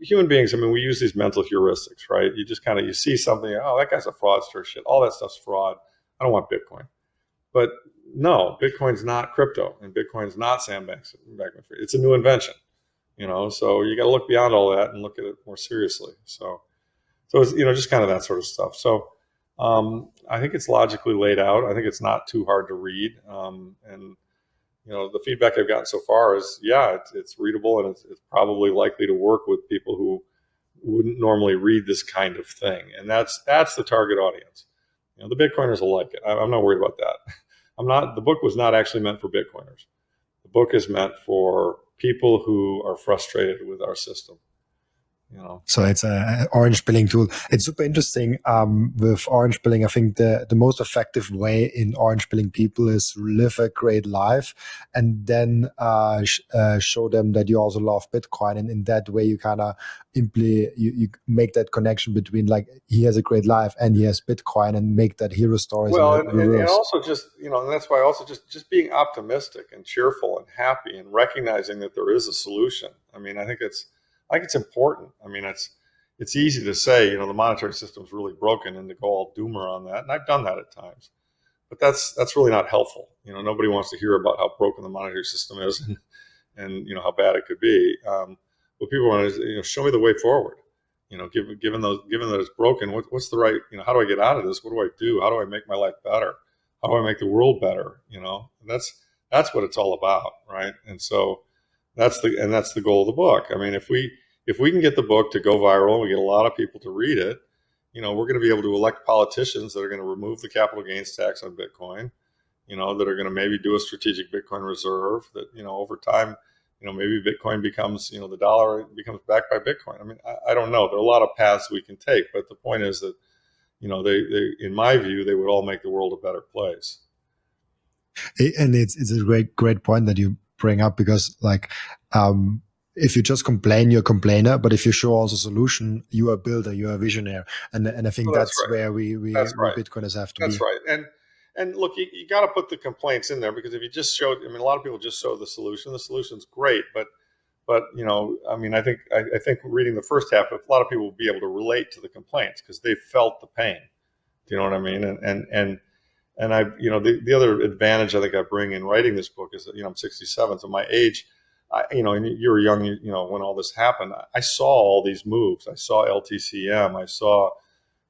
human beings, we use these mental heuristics, right? You just you see something, oh, that guy's a fraudster, shit, all that stuff's fraud. I don't want Bitcoin. But no, Bitcoin's not crypto, and Bitcoin's not Sam Bankman-Fried. It's a new invention, so you got to look beyond all that and look at it more seriously. So it's, just kind of that sort of stuff. So I think it's logically laid out. I think it's not too hard to read. And the feedback I've gotten so far is, yeah, it's readable, and it's probably likely to work with people who wouldn't normally read this kind of thing. And that's the target audience. The Bitcoiners will like it. I'm not worried about that. The book was not actually meant for Bitcoiners. The book is meant for people who are frustrated with our system. So it's a orange pilling tool. It's super interesting. With orange pilling, I think the most effective way in orange pilling people is live a great life, and then show them that you also love Bitcoin, and in that way you kind of you make that connection between like he has a great life and he has Bitcoin, and make that hero stories. Well, in reverse. and also just, and that's why also just being optimistic and cheerful and happy and recognizing that there is a solution. I mean, I think it's important. I mean, it's easy to say, the monetary system's really broken and to go all doomer on that. And I've done that at times, but that's really not helpful. Nobody wants to hear about how broken the monetary system is and how bad it could be. What people want is, show me the way forward. Given that it's broken, what's the right, how do I get out of this? What do I do? How do I make my life better? How do I make the world better? And that's what it's all about, right? And so that's the goal of the book. I mean, if we can get the book to go viral and we get a lot of people to read it, we're going to be able to elect politicians that are going to remove the capital gains tax on Bitcoin, that are going to maybe do a strategic Bitcoin reserve that, over time, maybe Bitcoin becomes, the dollar becomes backed by Bitcoin. I mean, I don't know. There are a lot of paths we can take, but the point is that, they, in my view, they would all make the world a better place. And it's a great point that you bring up, because like, if you just complain, you're a complainer, but if you show also solution, you are a builder, you are a visionary. And I think that's right. where we Bitcoiners have to That's be. right. And look, you got to put the complaints in there, because if you just showed, I mean, a lot of people just show the solution's great, but I mean, I think reading the first half, a lot of people will be able to relate to the complaints because they felt the pain. Do you know what I mean? And I, the other advantage I think I bring in writing this book is that, I'm 67, so my age, and you were young, when all this happened, I saw all these moves. I saw LTCM. I saw,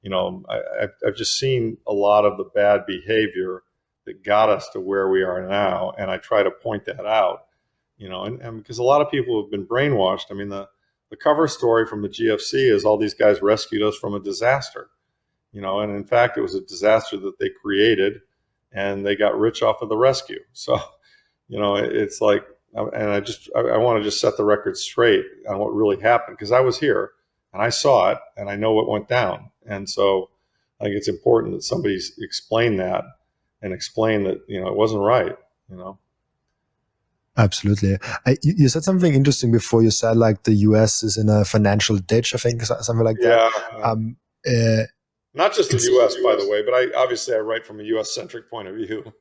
I've just seen a lot of the bad behavior that got us to where we are now. And I try to point that out, and because a lot of people have been brainwashed. I mean, the cover story from the GFC is all these guys rescued us from a disaster, and in fact, it was a disaster that they created and they got rich off of the rescue. So, it's like, and I want to just set the record straight on what really happened, because I was here and I saw it and I know what went down. And so I think it's important that somebody's explain that and explain that, it wasn't right, Absolutely. You said something interesting before. You said like the US is in a financial ditch, I think, something like that. Yeah. Not just the US, by the way, but I write from a US centric point of view.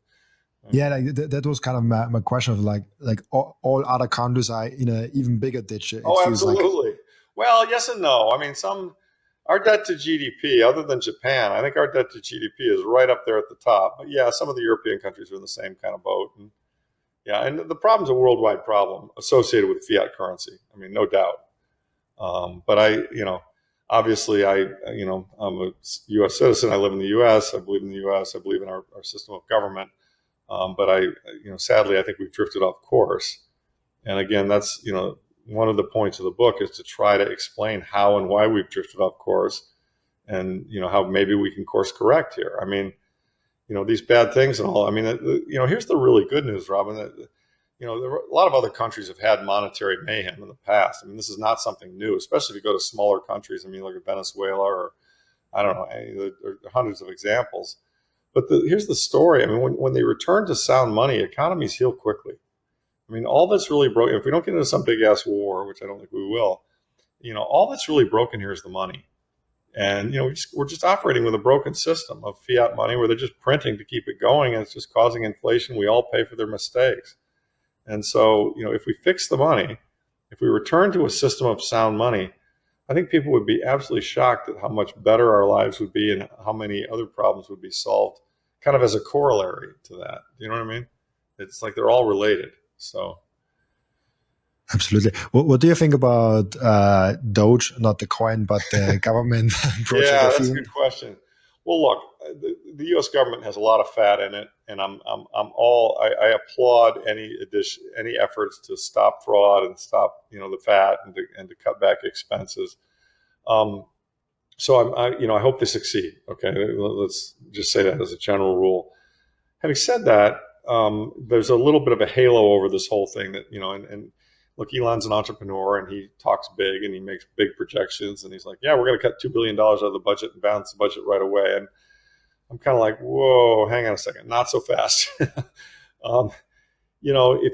Yeah, like that was kind of my question of like all other countries are in an even bigger ditch. It feels absolutely. Like. Well, yes and no. I mean, our debt to GDP, other than Japan, I think our debt to GDP is right up there at the top. But yeah, some of the European countries are in the same kind of boat. And the problem's a worldwide problem associated with fiat currency. I mean, no doubt. But obviously I'm a U.S. citizen. I live in the U.S. I believe in the U.S. I believe in our system of government. But sadly, I think we've drifted off course. And again, that's, one of the points of the book is to try to explain how and why we've drifted off course, and, how maybe we can course correct here. I mean, these bad things and all. I mean, here's the really good news, Robin, that, there are a lot of other countries have had monetary mayhem in the past. I mean, this is not something new, especially if you go to smaller countries. I mean, look at Venezuela, or I don't know, there are hundreds of examples. But here's the story. I mean, when they return to sound money, economies heal quickly. I mean, all that's really broken, if we don't get into some big ass war, which I don't think we will, all that's really broken here is the money. And, we're just operating with a broken system of fiat money where they're just printing to keep it going, and it's just causing inflation. We all pay for their mistakes. And so, if we fix the money, if we return to a system of sound money, I think people would be absolutely shocked at how much better our lives would be and how many other problems would be solved kind of as a corollary to that. Do you know what I mean? It's like they're all related. So. Absolutely. What do you think about Doge, not the coin, but the government project? Yeah, that's a good question. Well, look, the U.S. government has a lot of fat in it, and I applaud any efforts to stop fraud and stop the fat and to cut back expenses. So I hope they succeed. Okay, let's just say that as a general rule. Having said that, there's a little bit of a halo over this whole thing that, and look, Elon's an entrepreneur and he talks big and he makes big projections and he's like, yeah, we're going to cut $2 billion out of the budget and balance the budget right away. And I'm kind of like, whoa, hang on a second, not so fast. If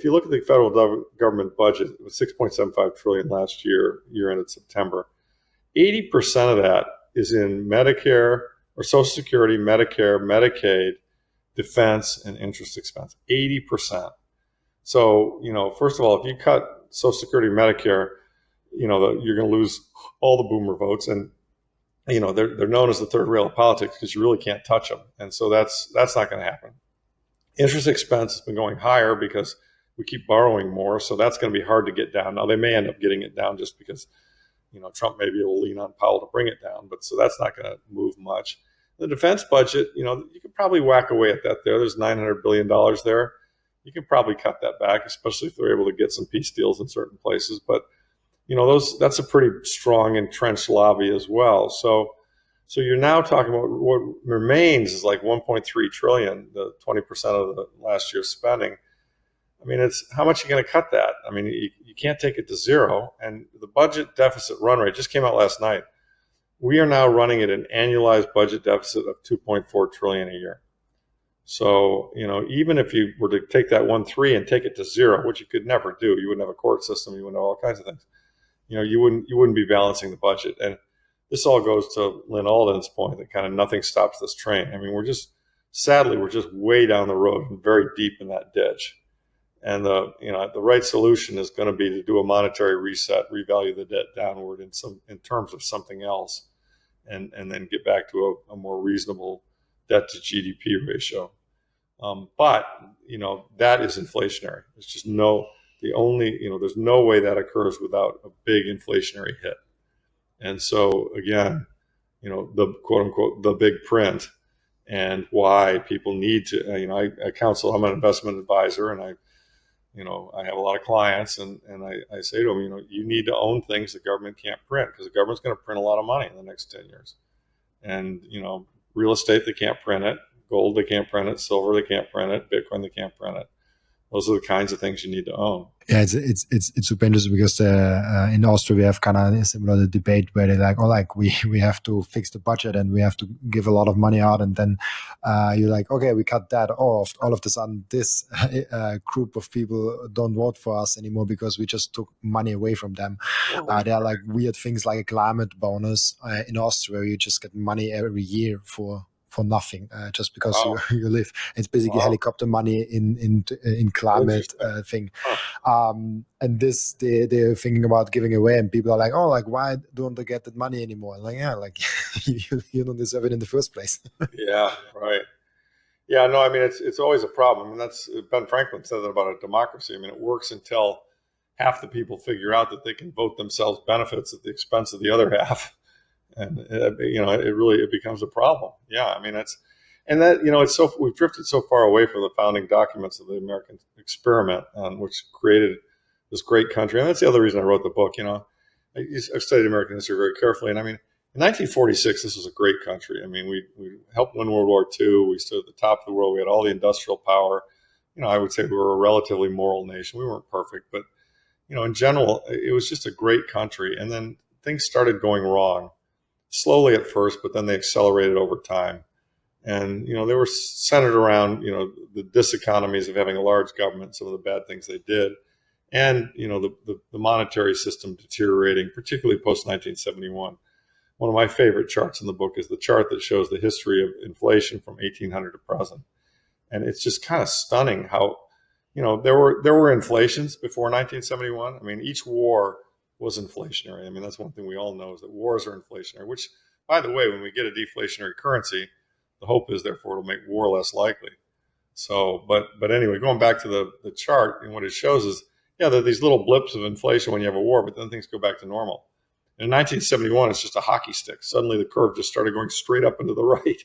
you look at the federal government budget, it was 6.75 trillion last year ended September. 80% of that is in Medicare or Social Security, Medicare, Medicaid, defense, and interest expense. 80%. So, first of all, if you cut Social Security, Medicare, you're going to lose all the boomer votes, and they're known as the third rail of politics because you really can't touch them, and so that's not going to happen. Interest expense has been going higher because we keep borrowing more, so that's going to be hard to get down. Now they may end up getting it down just because Trump may be able to lean on Powell to bring it down, but so that's not going to move much. The defense budget, you could probably whack away at that there. There's $900 billion there. You can probably cut that back, especially if they're able to get some peace deals in certain places. But, that's a pretty strong entrenched lobby as well. So you're now talking about what remains is like 1.3 trillion, the 20% of the last year's spending. I mean, it's how much are you going to cut that? I mean, you can't take it to zero. And the budget deficit run rate just came out last night. We are now running at an annualized budget deficit of 2.4 trillion a year. So, even if you were to take that 1.3 and take it to zero, which you could never do, you wouldn't have a court system, you wouldn't have all kinds of things. You wouldn't be balancing the budget. And this all goes to Lynn Alden's point that kind of nothing stops this train. I mean, we're just way down the road and very deep in that ditch. And the right solution is going to be to do a monetary reset, revalue the debt downward in terms of something else, and then get back to a more reasonable debt to GDP ratio. But that is inflationary. There's just there's no way that occurs without a big inflationary hit. And so again, the quote unquote the big print, and why people need to. I counsel. I'm an investment advisor, and I have a lot of clients, and I say to them, you need to own things the government can't print, because the government's going to print a lot of money in the next 10 years. And, real estate, they can't print it. Gold, they can't print it. Silver, they can't print it. Bitcoin, they can't print it. Those are the kinds of things you need to own. Yeah, it's super interesting because in Austria we have kind of a similar debate where they're like, we have to fix the budget and we have to give a lot of money out, and then you're like, okay, we cut that off. All of a sudden, this group of people don't vote for us anymore because we just took money away from them. There are like weird things like a climate bonus in Austria. You just get money every year for nothing, just because you live. It's basically helicopter money in climate thing. And this they're thinking about giving away, and people are like, oh, like why don't they get that money anymore? Like, yeah, like you don't deserve it in the first place. Yeah, right. Yeah, no, I mean it's always a problem, and that's Ben Franklin said that about a democracy. I mean, it works until half the people figure out that they can vote themselves benefits at the expense of the other half. And it becomes a problem. Yeah, I mean we've drifted so far away from the founding documents of the American experiment, which created this great country. And that's the other reason I wrote the book. I've studied American history very carefully, and I mean, in 1946, this was a great country. I mean, we helped win World War II. We stood at the top of the world. We had all the industrial power. I would say we were a relatively moral nation. We weren't perfect, but in general, it was just a great country. And then things started going wrong. Slowly at first, but then they accelerated over time. And, they were centered around, the diseconomies of having a large government, some of the bad things they did, and, the monetary system deteriorating, particularly post-1971. One of my favorite charts in the book is the chart that shows the history of inflation from 1800 to present. And it's just kind of stunning how, there were inflations before 1971. I mean, each war was inflationary. I mean, that's one thing we all know, is that wars are inflationary, which, by the way, when we get a deflationary currency, the hope is therefore it'll make war less likely. So, but anyway, going back to the chart, and what it shows is, there are these little blips of inflation when you have a war, but then things go back to normal. In 1971, it's just a hockey stick. Suddenly the curve just started going straight up and to the right.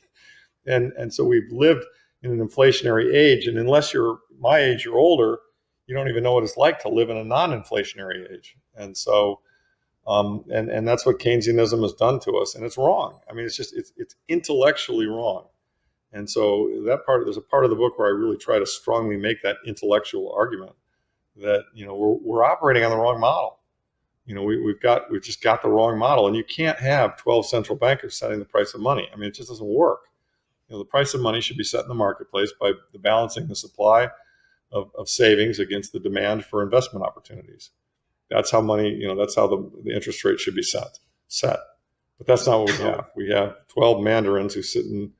And so we've lived in an inflationary age. And unless you're my age or older, you don't even know what it's like to live in a non-inflationary age. And so, and that's what Keynesianism has done to us. And it's wrong. I mean, it's intellectually wrong. And so there's a part of the book where I really try to strongly make that intellectual argument that, we're operating on the wrong model. We've just got the wrong model, and you can't have 12 central bankers setting the price of money. I mean, it just doesn't work. The price of money should be set in the marketplace by balancing the supply of savings against the demand for investment opportunities. That's how that's how the interest rate should be set. But that's not what we have. We have 12 mandarins who sit in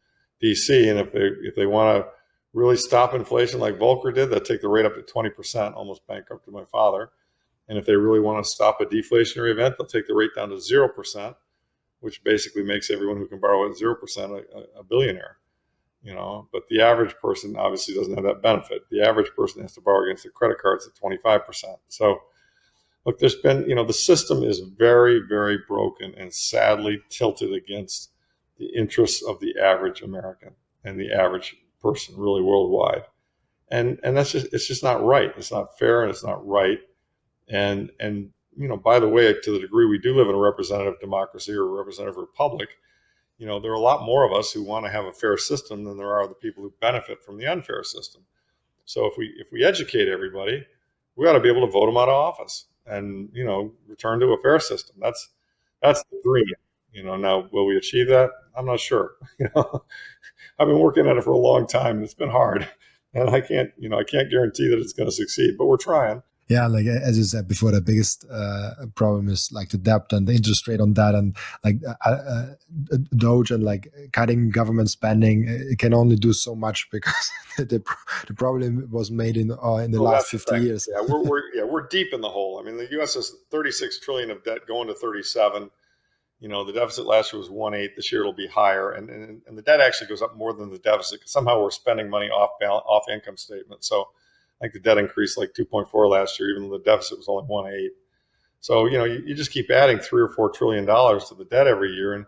DC, and if they want to really stop inflation like Volcker did, they'll take the rate up to 20%, almost bankrupted my father. And if they really want to stop a deflationary event, they'll take the rate down to 0%, which basically makes everyone who can borrow at 0% a billionaire. But the average person obviously doesn't have that benefit. The average person has to borrow against their credit cards at 25%. So look, there's been, the system is very, very broken and sadly tilted against the interests of the average American and the average person really worldwide. And it's just not right. It's not fair, and it's not right. And by the way, to the degree we do live in a representative democracy or a representative republic, there are a lot more of us who want to have a fair system than there are the people who benefit from the unfair system. So if we educate everybody, we ought to be able to vote them out of office and, return to a fair system. That's the dream. Now, will we achieve that? I'm not sure. I've been working at it for a long time, and it's been hard, and I can't guarantee that it's going to succeed, but we're trying. Yeah, like as you said before, the biggest problem is like the debt and the interest rate on that, and like Doge and like cutting government spending. It can only do so much because the problem was made in the last 50 years. Yeah, we're deep in the hole. I mean, the U.S. has 36 trillion of debt going to 37. The deficit last year was 1.8. This year it'll be higher, and the debt actually goes up more than the deficit because somehow we're spending money off income statement. So I think the debt increased like 2.4 last year, even though the deficit was only 1.8. So, you just keep adding $3 or $4 trillion to the debt every year. And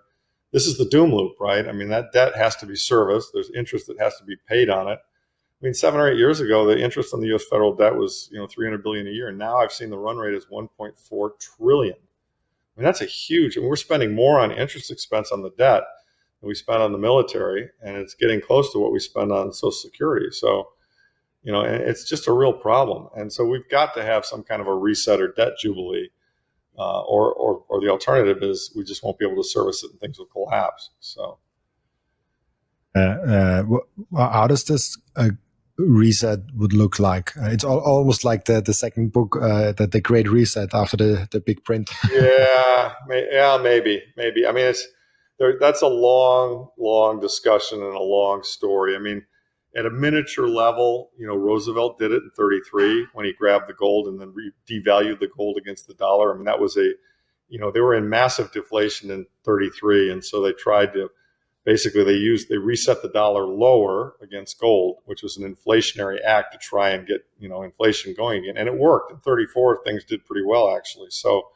this is the doom loop, right? I mean, that debt has to be serviced. There's interest that has to be paid on it. I mean, 7 or 8 years ago, the interest on the U.S. federal debt was, $300 billion a year. And now I've seen the run rate is $1.4 trillion. I mean, that's a huge, we're spending more on interest expense on the debt than we spend on the military. And it's getting close to what we spend on Social Security. So, and it's just a real problem. And so we've got to have some kind of a reset or debt jubilee, or the alternative is we just won't be able to service it and things will collapse. So, how does this reset would look like? It's almost like the second book, the Great Reset after the big print. Maybe. I mean, that's a long discussion and a long story. I mean, at a miniature level, Roosevelt did it in 1933 when he grabbed the gold and then devalued the gold against the dollar. I mean, that was they were in massive deflation in 1933. And so they tried to, basically they reset the dollar lower against gold, which was an inflationary act to try and get, inflation going again. And it worked. In 1934, things did pretty well, actually. So,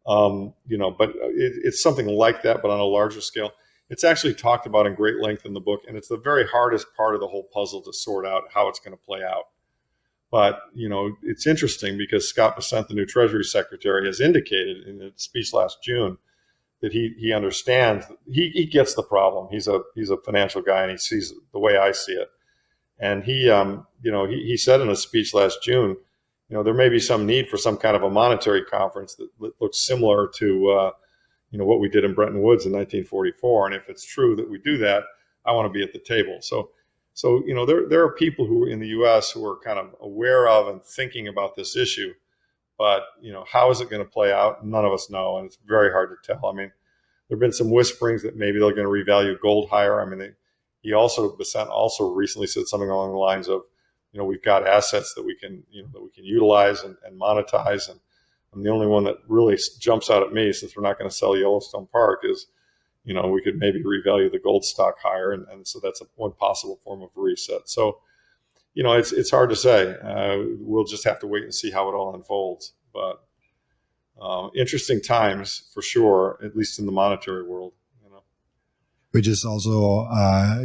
but it's something like that, but on a larger scale. It's actually talked about in great length in the book, and it's the very hardest part of the whole puzzle to sort out how it's going to play out. But, it's interesting because Scott Bessent, the new Treasury Secretary, has indicated in a speech last June that he understands, he gets the problem. He's a financial guy, and he sees it the way I see it. And he said in a speech last June, there may be some need for some kind of a monetary conference that looks similar to what we did in Bretton Woods in 1944. And if it's true that we do that, I want to be at the table. So there are people who in the U.S. who are kind of aware of and thinking about this issue. But, how is it going to play out? None of us know. And it's very hard to tell. I mean, there have been some whisperings that maybe they're going to revalue gold higher. I mean, Bessent also recently said something along the lines of, we've got assets that we can utilize and monetize. And I'm the only one that really jumps out at me, since we're not going to sell Yellowstone Park, is, we could maybe revalue the gold stock higher. And so that's one possible form of reset. So, it's hard to say. We'll just have to wait and see how it all unfolds. But interesting times for sure, at least in the monetary world. Which is also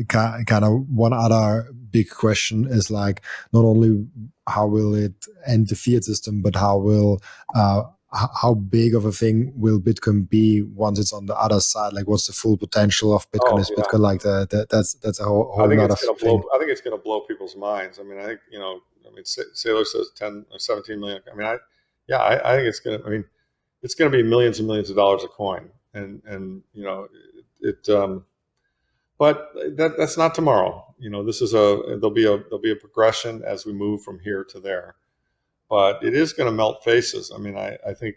kind of one other big question is like, not only how will it end the fiat system, but how will how big of a thing will Bitcoin be once it's on the other side? Like, what's the full potential of Bitcoin? Oh, Is yeah. Bitcoin like that's a whole I think nother it's going to thing. blow. I think it's going to blow people's minds. I mean, I think Saylor says 10 or 17 million. I mean, I think it's going to. I mean, it's going to be millions and millions of dollars a coin, and but that's not tomorrow. This is there'll be a progression as we move from here to there, but it is going to melt faces. I mean, I think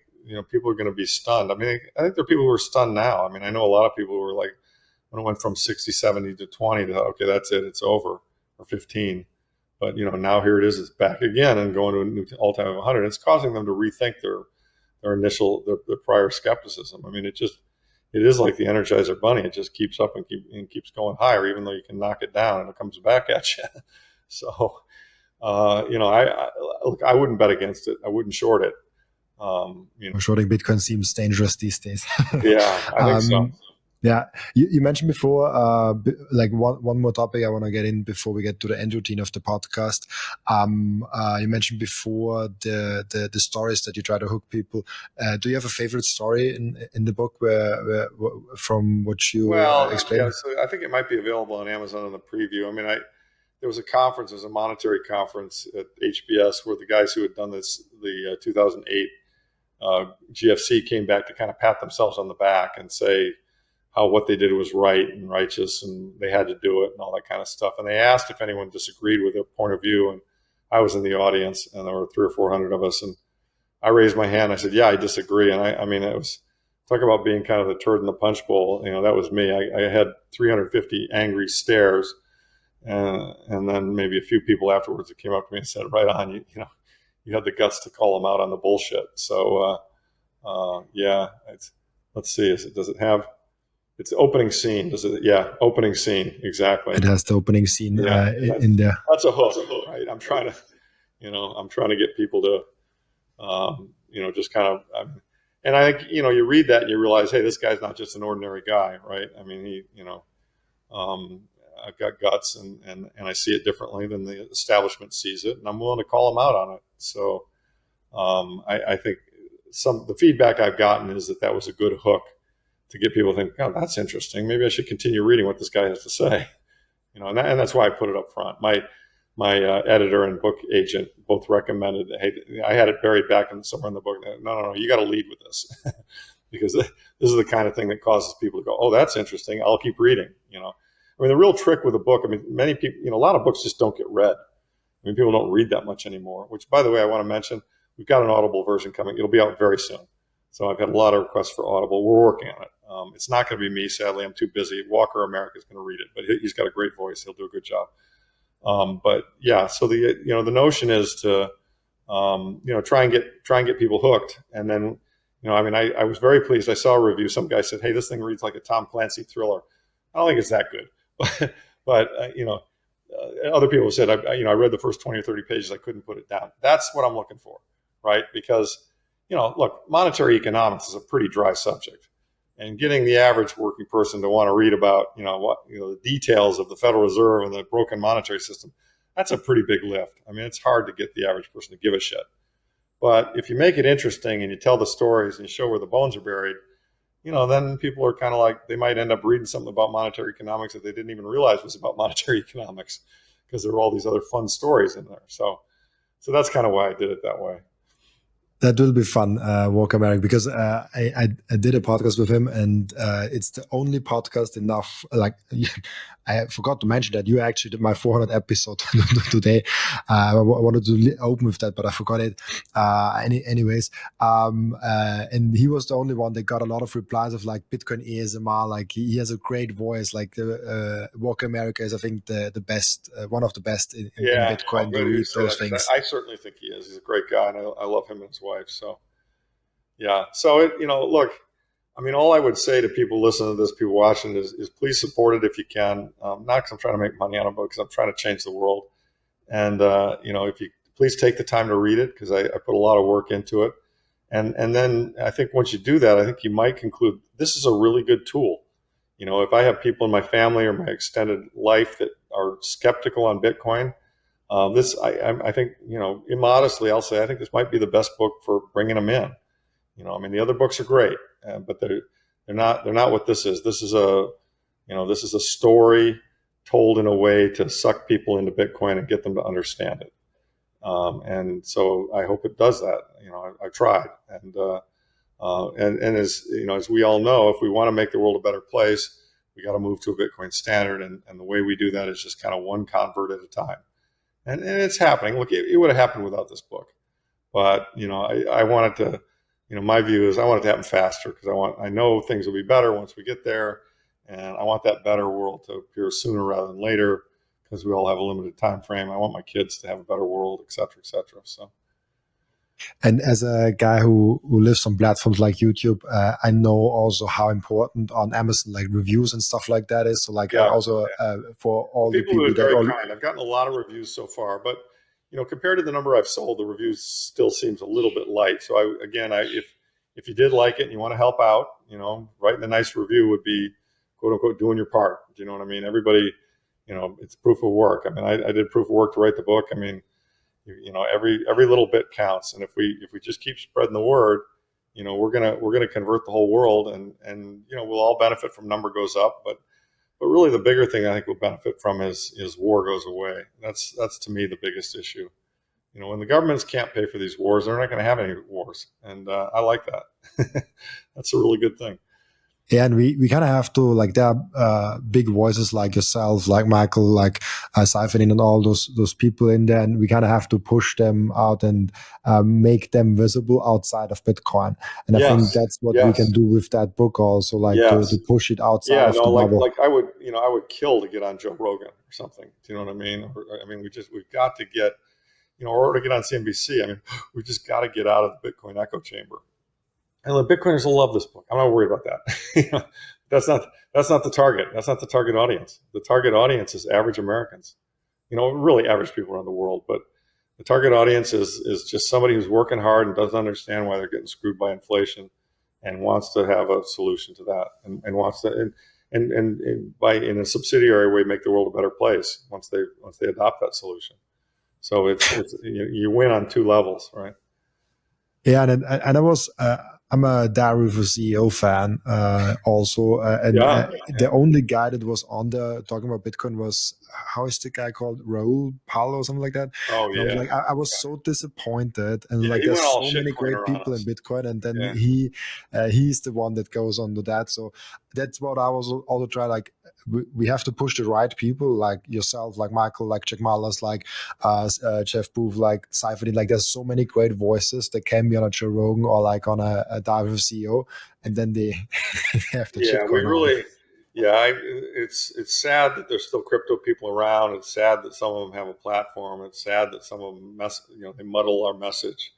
people are going to be stunned. I mean, I think there are people who are stunned now. I mean, I know a lot of people who were like, when it went from 60, 70 to 20 to, okay, that's it, it's over, or 15. But now here it is, it's back again and going to a new all-time of 100. It's causing them to rethink their prior skepticism. I mean, it is like the Energizer Bunny. It just keeps up and keeps going higher, even though you can knock it down and it comes back at you. So, look, I wouldn't bet against it. I wouldn't short it. Shorting Bitcoin seems dangerous these days. Yeah, I think so. Yeah, you mentioned before, like one more topic I want to get in before we get to the end routine of the podcast. You mentioned before the stories that you try to hook people. Do you have a favorite story in the book where from what you explained? Yeah, so I think it might be available on Amazon in the preview. I mean, there was a conference, there's a monetary conference at HBS where the guys who had done the 2008 GFC came back to kind of pat themselves on the back and say how what they did was right and righteous and they had to do it and all that kind of stuff. And they asked if anyone disagreed with their point of view. And I was in the audience and there were 300 or 400 of us. And I raised my hand. I said, yeah, I disagree. And I mean, it was talk about being kind of the turd in the punch bowl. That was me. I had 350 angry stares. And then maybe a few people afterwards that came up to me and said, right on, you had the guts to call them out on the bullshit. So, yeah, let's see. Does it have, it's the opening scene. Does it? Yeah, opening scene. Exactly. It has the opening scene in there. That's a hook, right? I'm trying to get people to, just kind of, and I think, you read that and you realize, hey, this guy's not just an ordinary guy, right? I mean, I've got guts and I see it differently than the establishment sees it, and I'm willing to call him out on it. So I think the feedback I've gotten is that was a good hook to get people to think, oh, that's interesting. Maybe I should continue reading what this guy has to say. And that's why I put it up front. My editor and book agent both recommended, hey, I had it buried back somewhere in the book. No, you got to lead with this because this is the kind of thing that causes people to go, oh, that's interesting. I'll keep reading. I mean, the real trick with a book, I mean, many people, a lot of books just don't get read. I mean, people don't read that much anymore, which, by the way, I want to mention, we've got an Audible version coming. It'll be out very soon. So I've had a lot of requests for Audible. We're working on it. It's not going to be me, sadly. I'm too busy. Walker America is going to read it, but he's got a great voice. He'll do a good job. But yeah, so the notion is to try and get people hooked, and then I mean, I was very pleased. I saw a review. Some guy said, "Hey, this thing reads like a Tom Clancy thriller." I don't think it's that good, but other people said, I read the first 20 or 30 pages. I couldn't put it down. That's what I'm looking for, right? Because look, monetary economics is a pretty dry subject. And getting the average working person to want to read about, the details of the Federal Reserve and the broken monetary system, that's a pretty big lift. I mean, it's hard to get the average person to give a shit. But if you make it interesting and you tell the stories and you show where the bones are buried, then people are kind of like, they might end up reading something about monetary economics that they didn't even realize was about monetary economics because there were all these other fun stories in there. So that's kind of why I did it that way. That will be fun, Walker Merrick, because I did a podcast with him, and it's the only podcast enough. Like, I forgot to mention that you actually did my 400 episode today. I wanted to open with that, but I forgot it. Anyways, and he was the only one that got a lot of replies of like Bitcoin ASMR. Like he has a great voice. Like Walker Merrick is, I think, the best, one of the best in Bitcoin to read those things. I certainly think he is. He's a great guy, and I love him and his wife. So, yeah. So look, I mean, all I would say to people listening to this, people watching is please support it if you can. Not because I'm trying to make money on it, but because I'm trying to change the world. And if you please take the time to read it, because I put a lot of work into it. And then I think once you do that, I think you might conclude this is a really good tool. If I have people in my family or my extended life that are skeptical on Bitcoin, I think, immodestly, I'll say I think this might be the best book for bringing them in. I mean, the other books are great, but they're not what this is. This is a story told in a way to suck people into Bitcoin and get them to understand it. And so I hope it does that. I've tried, and as we all know, if we want to make the world a better place, we got to move to a Bitcoin standard, and the way we do that is just kind of one convert at a time. And it's happening. Look, it would have happened without this book, but I wanted to. My view is I want it to happen faster because I know things will be better once we get there, and I want that better world to appear sooner rather than later because we all have a limited time frame. I want my kids to have a better world, et cetera, et cetera. So. And as a guy who lives on platforms like YouTube, I know also how important on Amazon like reviews and stuff like that is. So like also for all the people have been that very kind. I've gotten a lot of reviews so far, but compared to the number I've sold, the reviews still seems a little bit light. So if you did like it and you want to help out, writing a nice review would be quote unquote doing your part. Do you know what I mean? Everybody, it's proof of work. I mean, I did proof of work to write the book. I mean, every little bit counts, and if we just keep spreading the word, we're gonna convert the whole world, and we'll all benefit from number goes up, but really the bigger thing I think we'll benefit from is war goes away. That's to me the biggest issue. When the governments can't pay for these wars, they're not going to have any wars, and I like that. That's a really good thing. Yeah, and we kind of have to, like, there are big voices like yourself, like Michael, like Seyfried, and all those people in there, and we kind of have to push them out and make them visible outside of Bitcoin. And I think that's what we can do with that book also, like to push it outside of the bubble. Like I would kill to get on Joe Rogan or something. Do you know what I mean? We've got to get, or to get on CNBC. I mean, we just got to get out of the Bitcoin echo chamber. And the Bitcoiners will love this book. I'm not worried about that. That's not the target. That's not the target audience. The target audience is average Americans. Really average people around the world. But the target audience is just somebody who's working hard and doesn't understand why they're getting screwed by inflation, and wants to have a solution to that, and wants to and by in a subsidiary way make the world a better place once they adopt that solution. So it's you win on two levels, right? Yeah, and I was. I'm a Diary for CEO fan also. The only guy that was on there talking about Bitcoin was, how is the guy called? Raul Pal or something like that. Oh, yeah. And I was so disappointed. And there's so many great people in Bitcoin. And then he's the one that goes on to that. So that's what I was also trying, like, we have to push the right people, like yourself, like Michael, like Jack Mallers, like Jeff Booth, like Seyfried. Like there's so many great voices that can be on a Joe Rogan or like on a Diary CEO, and then they have the chip going on. It's sad that there's still crypto people around. It's sad that some of them have a platform. It's sad that some of them they muddle our message.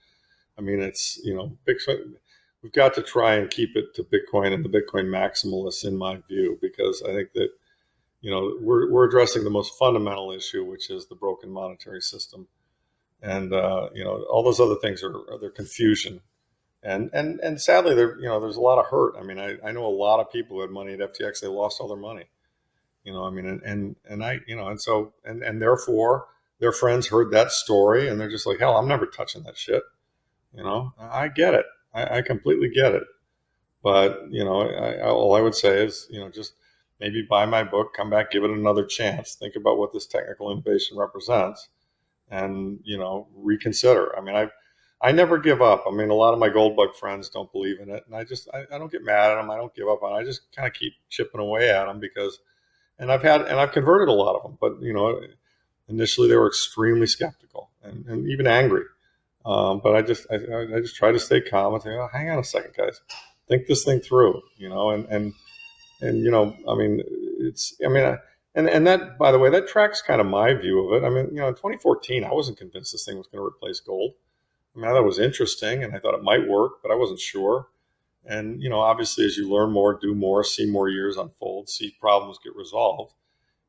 I mean, it's Bitcoin. We've got to try and keep it to Bitcoin and the Bitcoin maximalists, in my view, because I think that we're addressing the most fundamental issue, which is the broken monetary system, and all those other things are their confusion, and sadly there's a lot of hurt. I mean, I know a lot of people who had money at FTX, they lost all their money, and therefore their friends heard that story and they're just like, hell, I'm never touching that shit. I get it. I completely get it. But, all I would say is, just maybe buy my book, come back, give it another chance, think about what this technical innovation represents, and, reconsider. I mean, I never give up. I mean, a lot of my gold bug friends don't believe in it. And I don't get mad at them. I don't give up on it. I just kind of keep chipping away at them and I've converted a lot of them. But, initially they were extremely skeptical and even angry. But I just try to stay calm and say, oh, hang on a second, guys, think this thing through, and that, by the way, that tracks kind of my view of it. I mean, in 2014, I wasn't convinced this thing was going to replace gold. I mean, I thought it was interesting and I thought it might work, but I wasn't sure. And, obviously as you learn more, do more, see more years unfold, see problems get resolved,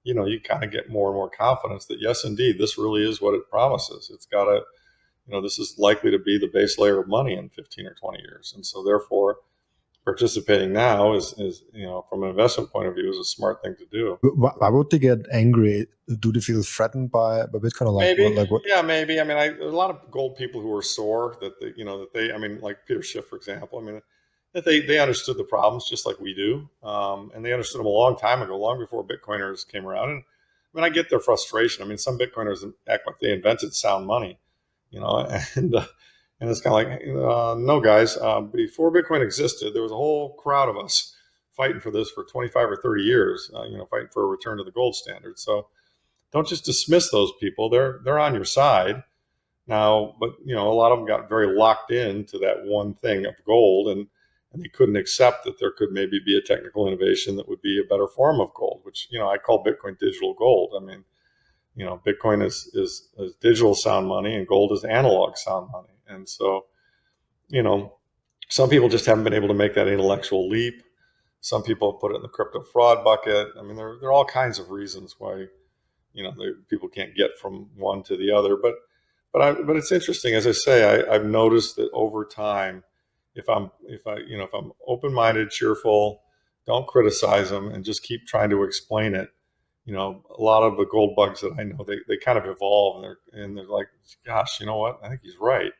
you kind of get more and more confidence that yes, indeed, this really is what it promises. It's got to, this is likely to be the base layer of money in 15 or 20 years. And so therefore, participating now is from an investment point of view, is a smart thing to do. Why would they get angry? Do they feel threatened by Bitcoin? Or Maybe, what? yeah, maybe. I mean, there's a lot of gold people who are sore that I mean, like Peter Schiff, for example. I mean, that they understood the problems just like we do, and they understood them a long time ago, long before Bitcoiners came around. And I mean, I get their frustration. I mean, some Bitcoiners act like they invented sound money, and it's kind of like, no, guys. Before Bitcoin existed, there was a whole crowd of us fighting for this for 25 or 30 years. Fighting for a return to the gold standard. So don't just dismiss those people. They're on your side now, but a lot of them got very locked into that one thing of gold, and they couldn't accept that there could maybe be a technical innovation that would be a better form of gold, which I call Bitcoin digital gold. I mean, Bitcoin is digital sound money, and gold is analog sound money. And so, some people just haven't been able to make that intellectual leap. Some people put it in the crypto fraud bucket. I mean, there are all kinds of reasons why people can't get from one to the other. But it's interesting, as I say, I've noticed that over time, if I'm open-minded, cheerful, don't criticize them, and just keep trying to explain it, a lot of the gold bugs that I know, they kind of evolve, and they're like, gosh, you know what? I think he's right.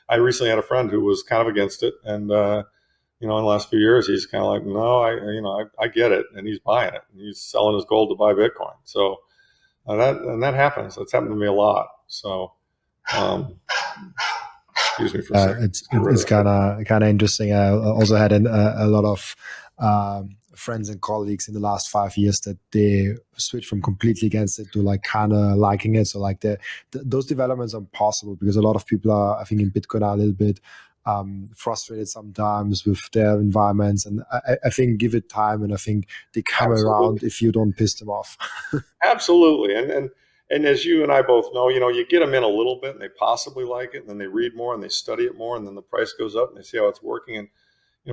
I recently had a friend who was kind of against it, and in the last few years, he's kind of like, no, I get it, and he's buying it, and he's selling his gold to buy Bitcoin. So that happens. That's happened to me a lot. So, excuse me for a second. It's kind of interesting. I also had a lot of friends and colleagues in the last 5 years that they switched from completely against it to like kind of liking it. So like those developments are possible because a lot of people are, I think, in Bitcoin are a little bit frustrated sometimes with their environments, and I think give it time, and I think they come around if you don't piss them off. Absolutely, and as you and I both know, you get them in a little bit, and they possibly like it, and then they read more, and they study it more, and then the price goes up, and they see how it's working, and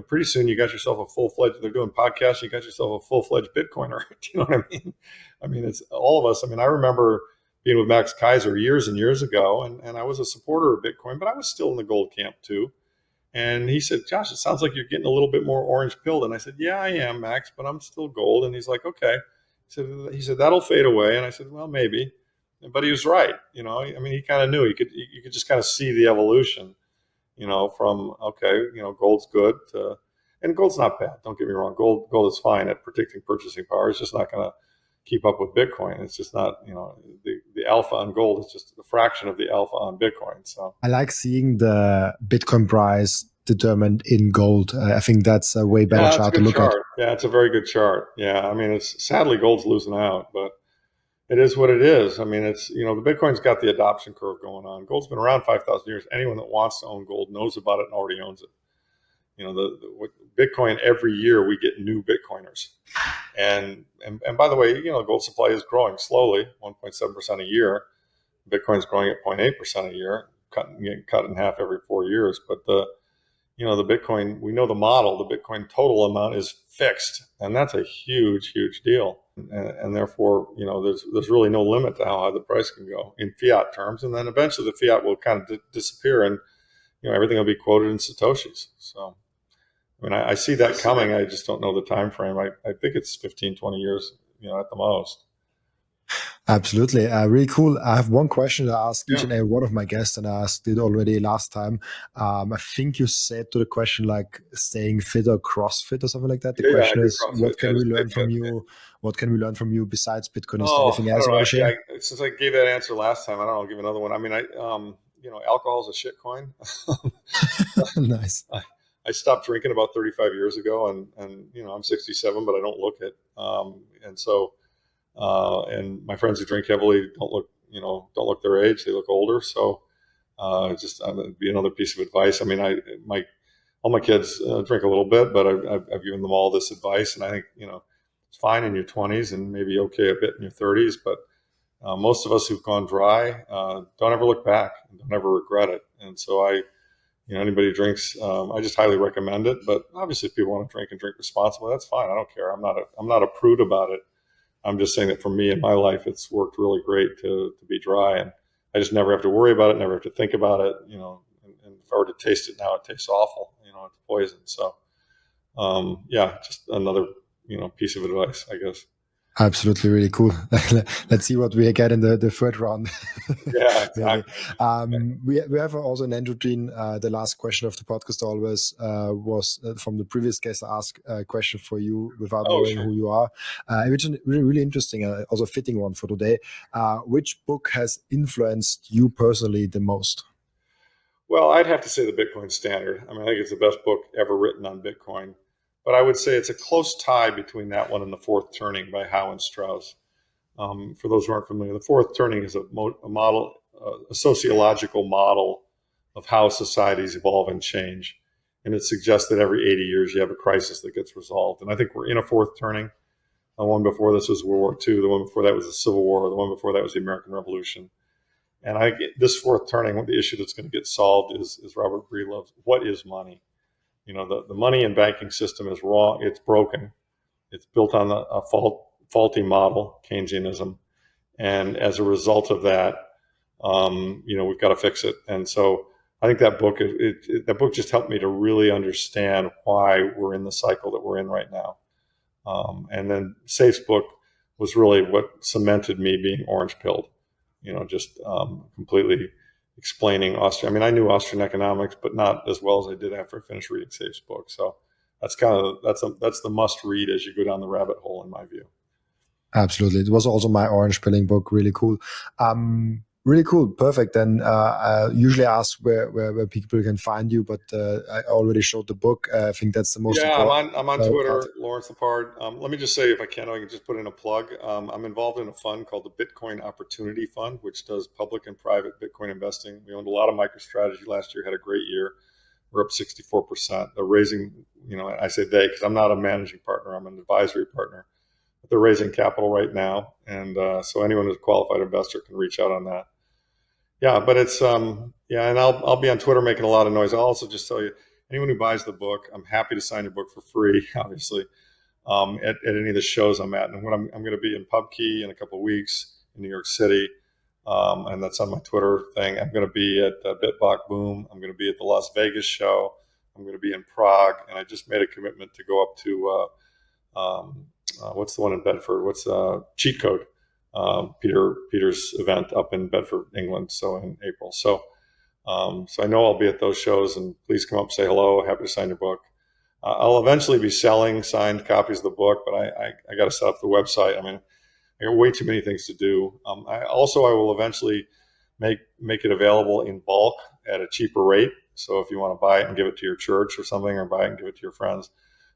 pretty soon you got yourself a full-fledged. They're doing podcasts. You got yourself a full-fledged Bitcoiner. Do you know what I mean? I mean, it's all of us. I mean, I remember being with Max Kaiser years and years ago, and I was a supporter of Bitcoin, but I was still in the gold camp too. And he said, Josh, it sounds like you're getting a little bit more orange pilled. And I said, yeah, I am, Max, but I'm still gold. And he's like, okay. He said that'll fade away. And I said, well, maybe. But he was right. I mean, he kind of knew. You could just kind of see the evolution, from, okay, gold's good to, and gold's not bad. Don't get me wrong. Gold is fine at predicting purchasing power. It's just not going to keep up with Bitcoin. It's just not, the alpha on gold is just a fraction of the alpha on Bitcoin. So I like seeing the Bitcoin price determined in gold. I think that's a way better chart to look at. Yeah, it's a very good chart. Yeah, I mean, it's sadly gold's losing out, but it is what it is. I mean, it's, the Bitcoin's got the adoption curve going on. Gold's been around 5,000 years. Anyone that wants to own gold knows about it and already owns it. Bitcoin, every year we get new Bitcoiners. And by the way, gold supply is growing slowly, 1.7% a year. Bitcoin's growing at 0.8% a year, getting cut in half every 4 years. But the Bitcoin, we know the model, the Bitcoin total amount is fixed. And that's a huge, huge deal. And therefore, there's really no limit to how high the price can go in fiat terms. And then eventually the fiat will kind of disappear, and, everything will be quoted in Satoshis. So, I mean, I see that coming. I just don't know the time frame. I think it's 15, 20 years, at the most. Absolutely. Really cool. I have one question to ask each and every one of my guests, and I asked it already last time. I think you said to the question like staying fit or CrossFit or something like that. The question is, what can we learn from you? What can we learn from you besides Bitcoin? Is there anything else you want to share? Since I gave that answer last time, I don't know, I'll give another one. I mean, alcohol is a shit coin. Nice. I stopped drinking about 35 years ago, and I'm 67, but I don't look it. And so, and my friends who drink heavily don't look their age; they look older. So, it'd be another piece of advice. I mean, all my kids drink a little bit, but I've given them all this advice, and I think it's fine in your 20s and maybe okay a bit in your 30s, but most of us who've gone dry don't ever look back and don't ever regret it. And so anybody who drinks, I just highly recommend it. But obviously, if people want to drink and drink responsibly, that's fine. I don't care. I'm not a prude about it. I'm just saying that for me in my life, it's worked really great to be dry, and I just never have to worry about it, never have to think about it. And if I were to taste it now, it tastes awful. It's poison. So just another piece of advice, I guess. Absolutely, really cool. Let's see what we get in the third round. Yeah, Maybe. exactly. We have also an end routine. The last question of the podcast always was from the previous guest. Ask a question for you without Oh, knowing sure. who you are, which is really, really interesting. Also fitting one for today. Which book has influenced you personally the most? Well, I'd have to say the Bitcoin Standard. I mean, I think it's the best book ever written on Bitcoin. But I would say it's a close tie between that one and The Fourth Turning by Howe and Strauss. For those who aren't familiar, The Fourth Turning is a model, a sociological model of how societies evolve and change. And it suggests that every 80 years you have a crisis that gets resolved. And I think we're in a fourth turning. The one before this was World War II. The one before that was the Civil War. The one before that was the American Revolution. And this fourth turning, the issue that's going to get solved is Robert Breedlove's what is money? The money and banking system is wrong. It's broken. It's built on a faulty model, Keynesianism. And as a result of that, we've got to fix it. And so I think that book, that book just helped me to really understand why we're in the cycle that we're in right now. And then Seyf's book was really what cemented me being orange pilled, just completely explaining Austrian. I mean, I knew Austrian economics, but not as well as I did after I finished reading Seyf's book. So that's that's the must read as you go down the rabbit hole, in my view. Absolutely. It was also my orange pilling book. Really cool. Really cool. Perfect. Then I usually ask where people can find you, but I already showed the book. I think that's the most important. I'm on Twitter, Lawrence Lepard. Let me just say, if I can just put in a plug. I'm involved in a fund called the Bitcoin Opportunity Fund, which does public and private Bitcoin investing. We owned a lot of MicroStrategy last year, had a great year. We're up 64%. They're raising, I say they because I'm not a managing partner, I'm an advisory partner. But they're raising capital right now. And so anyone who's a qualified investor can reach out on that. Yeah, but it's and I'll be on Twitter making a lot of noise. I'll also just tell you, anyone who buys the book, I'm happy to sign your book for free, obviously, at any of the shows I'm at. And when I'm going to be in PubKey in a couple of weeks in New York City, and that's on my Twitter thing. I'm going to be at BitBox Boom. I'm going to be at the Las Vegas show. I'm going to be in Prague, and I just made a commitment to go up to what's the one in Bedford? What's Cheat Code? Peter's event up in Bedford, England, so in April. So I know I'll be at those shows, and please come up, say hello. Happy to sign your book. I'll eventually be selling signed copies of the book, but I got to set up the website. I mean, I got way too many things to do. I will eventually make it available in bulk at a cheaper rate. So if you want to buy it and give it to your church or something, or buy it and give it to your friends,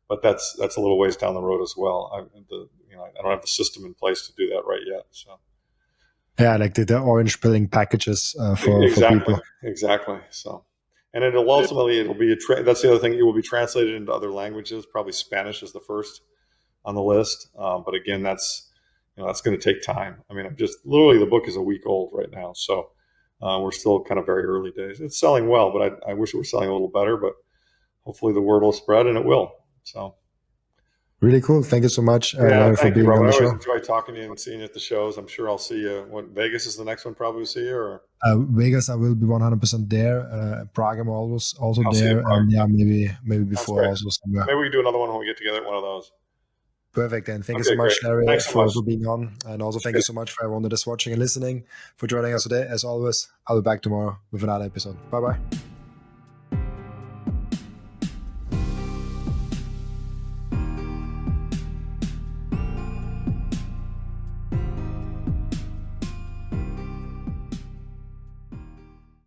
but that's a little ways down the road as well. I don't have the system in place to do that right yet. So yeah, like the orange pilling packages for people. Exactly. So, and it'll be that's the other thing. It will be translated into other languages. Probably Spanish is the first on the list. But again, that's going to take time. I mean, the book is a week old right now, so we're still kind of very early days. It's selling well, but I wish it was selling a little better. But hopefully the word will spread, and it will. So really cool. Thank you so much, Larry, for being on the show. I always enjoy talking to you and seeing you at the shows. I'm sure I'll see you. Vegas is the next one probably we'll see you? Or? Vegas, I will be 100% there. Prague, I'm also I'll there. And yeah, maybe before also somewhere. Maybe we do another one when we get together at one of those. Perfect. And thank you so much, Larry, for being on. And also thank you so much for everyone that is watching and listening, for joining us today. As always, I'll be back tomorrow with another episode. Bye-bye.